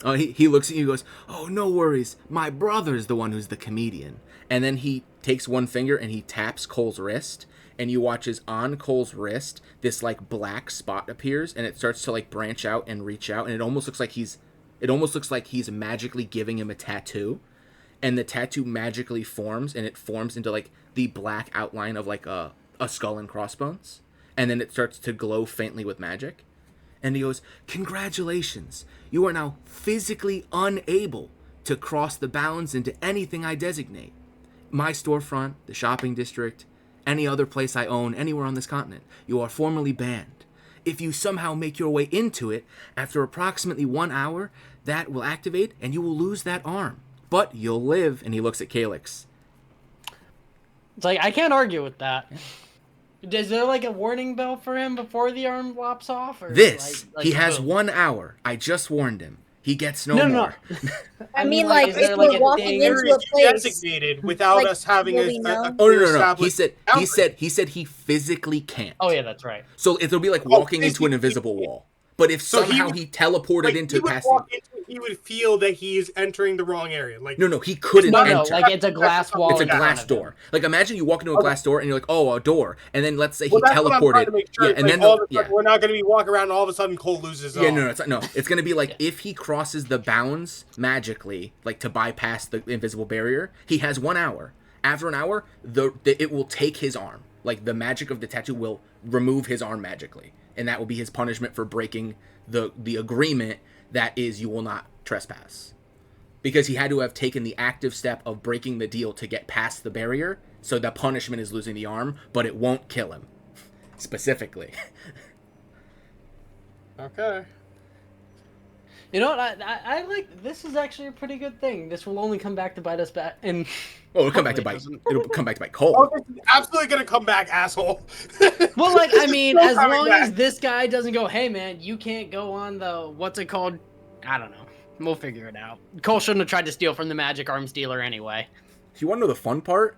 Oh, he looks at you and goes, "Oh, no worries. My brother's the one who's the comedian." And then he takes one finger and he taps Cole's wrist, and you watch as on Cole's wrist this black spot appears, and it starts to branch out and reach out, and it almost looks like he's magically giving him a tattoo, and the tattoo magically forms, and it forms into the black outline of a skull and crossbones, and then it starts to glow faintly with magic. And he goes, "Congratulations, you are now physically unable to cross the bounds into anything I designate. My storefront, the shopping district, any other place I own, anywhere on this continent. You are formally banned. If you somehow make your way into it, after approximately 1 hour, that will activate and you will lose that arm. But you'll live." And he looks at Calyx. It's I can't argue with that. Is there a warning bell for him before the arm lops off? Or He has boom? 1 hour. I just warned him. He gets no No. more. I mean, is there, if we're a walking thing- into a place, designated without us having will a we know? Oh, no. established He said he physically can't. Oh yeah, that's right. So it'll be walking into an physically invisible wall. But if So he somehow would- he teleported into he would past walk into it, he would feel that he is entering the wrong area. No, he couldn't No, enter. it's a glass wall. It's a in front glass of him. door. Imagine you walk into a glass door and you're like, "Oh, a door," and then let's say he That's what I'm trying teleported. to make sure. Yeah, and then all of a yeah, sudden, we're not going to be walking around and all of a sudden Cole loses his yeah, arm. no, it's not, no. It's gonna be if he crosses the bounds magically, to bypass the invisible barrier. He has 1 hour. After an hour, it will take his arm. The magic of the tattoo will remove his arm magically, and that will be his punishment for breaking the agreement that is you will not trespass. Because he had to have taken the active step of breaking the deal to get past the barrier, so the punishment is losing the arm, but it won't kill him. Specifically. Okay. You know what? I like this is actually a pretty good thing. This will only come back to bite us back, and Oh, it'll come back to hopefully bite. it doesn't. It'll come back to bite Oh, Cole. this is absolutely gonna come back, asshole. Well, like I mean, Still as coming long back. as this guy doesn't go, hey man, you can't go on the what's it called? I don't know. We'll figure it out. Cole shouldn't have tried to steal from the magic arms dealer anyway. You want to know the fun part?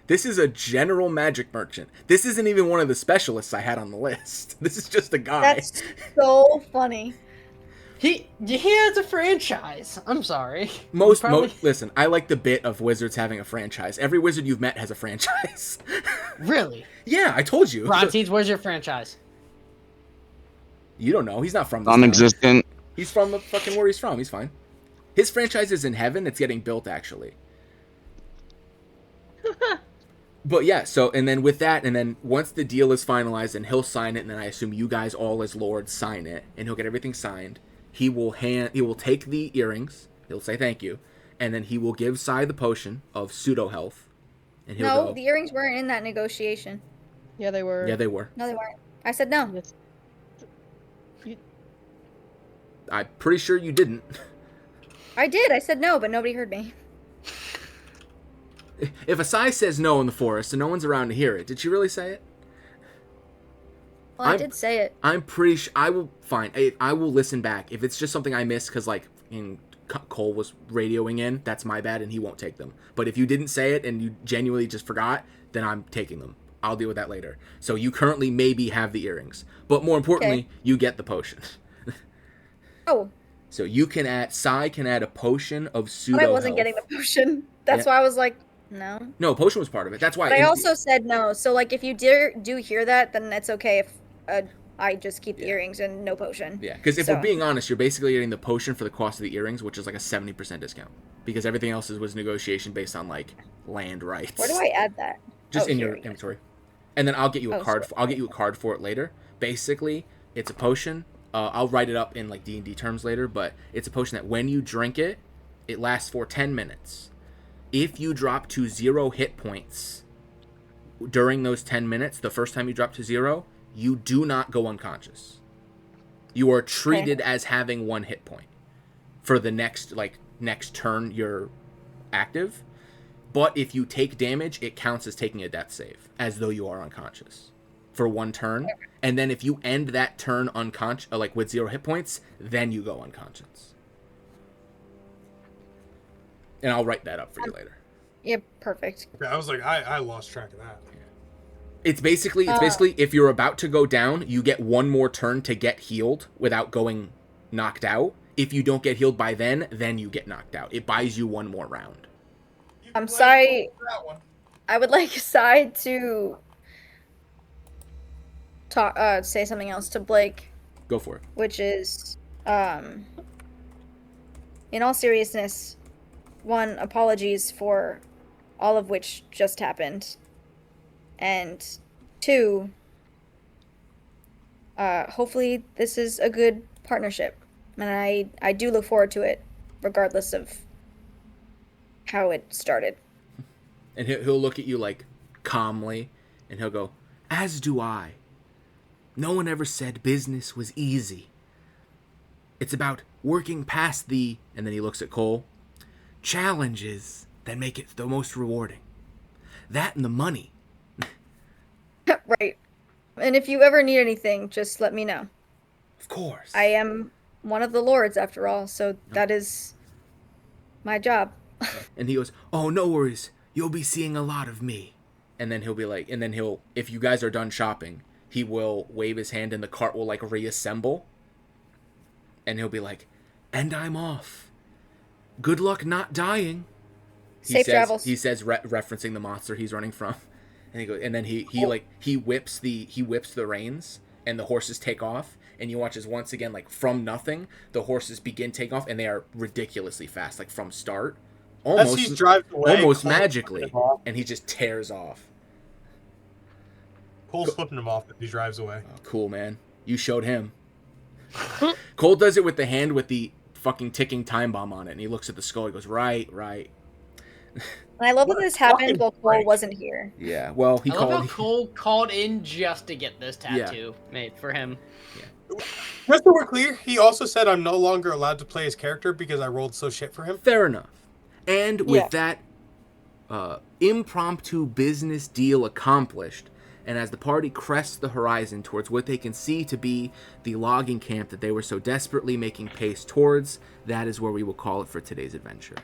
This is a general magic merchant. This isn't even one of the specialists I had on the list. This is just a guy. That's so funny. He has a franchise. I'm sorry. Listen, I like the bit of wizards having a franchise. Every wizard you've met has a franchise. Really? Yeah, I told you. Brontes, where's your franchise? You don't know. He's not from this town. Non-existent. He's from the fucking where he's from. He's fine. His franchise is in heaven. It's getting built, actually. But yeah, so, and then with that, and then once the deal is finalized, and he'll sign it, and then I assume you guys all as lords sign it, and he'll get everything signed. He will take the earrings. He'll say thank you, and then he will give Sai the potion of pseudo health, and he'll No, go. the earrings weren't in that negotiation. Yeah, they were. Yeah, they were. No, they weren't. I said no. Yes. I'm pretty sure you didn't. I did. I said no, but nobody heard me. If a Sai says no in the forest and no one's around to hear it, did she really say it? Well, I did say it. I'm pretty sure I will. Fine, I will listen back if it's just something I missed because like Cole was radioing in. That's my bad, and he won't take them. But if you didn't say it and you genuinely just forgot, then I'm taking them. I'll deal with that later. So you currently maybe have the earrings, but more importantly, you get the potion. Oh. So you can add. Sai can add a potion of pseudo. But I wasn't health. getting the potion. That's why I was like, no. No, potion was part of it. That's why. But I also said no. So like, if you do hear that, then it's okay if I just keep the earrings and no potion. Yeah, because if we're being honest, you're basically getting the potion for the cost of the earrings, which is like a 70% discount. Because everything else was negotiation based on like land rights. Where do I add that? Just in your inventory. And then I'll get you a card. I'll get you a card for it later. Basically, it's a potion. I'll write it up in like D&D terms later, but it's a potion that when you drink it, it lasts for 10 minutes. If you drop to 0 hit points during those 10 minutes, the first time you drop to 0, you do not go unconscious. You are treated as having 1 hit point for the next turn you're active. But if you take damage, it counts as taking a death save, as though you are unconscious for 1 turn. And then if you end that turn unconscious, like with 0 hit points, then you go unconscious. And I'll write that up for you later. Yeah, perfect. Okay, I was like, I lost track of that. It's basically if you're about to go down, you get 1 more turn to get healed without going knocked out. If you don't get healed by then you get knocked out. It buys you 1 more round. I'm sorry. I would like Sai to talk, say something else to Blake. Go for it. Which is, in all seriousness, 1, apologies for all of which just happened. And 2, hopefully this is a good partnership. And I do look forward to it, regardless of how it started. And he'll look at you like calmly, and he'll go, "As do I. No one ever said business was easy. It's about working past the," and then he looks at Cole, "challenges that make it the most rewarding. That and the money." Right. And if you ever need anything, just let me know. Of course. I am one of the lords, after all, so that is my job. And he goes, "Oh, no worries. You'll be seeing a lot of me." And then he'll be like, and then he'll, if you guys are done shopping, he will wave his hand and the cart will like reassemble. And he'll be like, "And I'm off. Good luck not dying." Safe travels. He says, referencing the monster he's running from. And he goes, and then he whips the reins, and the horses take off. And you watch as once again, like from nothing, the horses begin taking off, and they are ridiculously fast, like from start, almost magically, and he just tears off. Cole's flipping him off as he drives away. Oh, cool, man. You showed him. Cole does it with the hand with the fucking ticking time bomb on it, and he looks at the skull. He goes, right. And I love that this happened while Cole wasn't here. Yeah, well, I love how Cole called in just to get this tattoo made for him. Yeah. Just so we're clear, he also said I'm no longer allowed to play his character because I rolled so shit for him. Fair enough. And with Yeah. that impromptu business deal accomplished, and as the party crests the horizon towards what they can see to be the logging camp that they were so desperately making pace towards, that is where we will call it for today's adventure.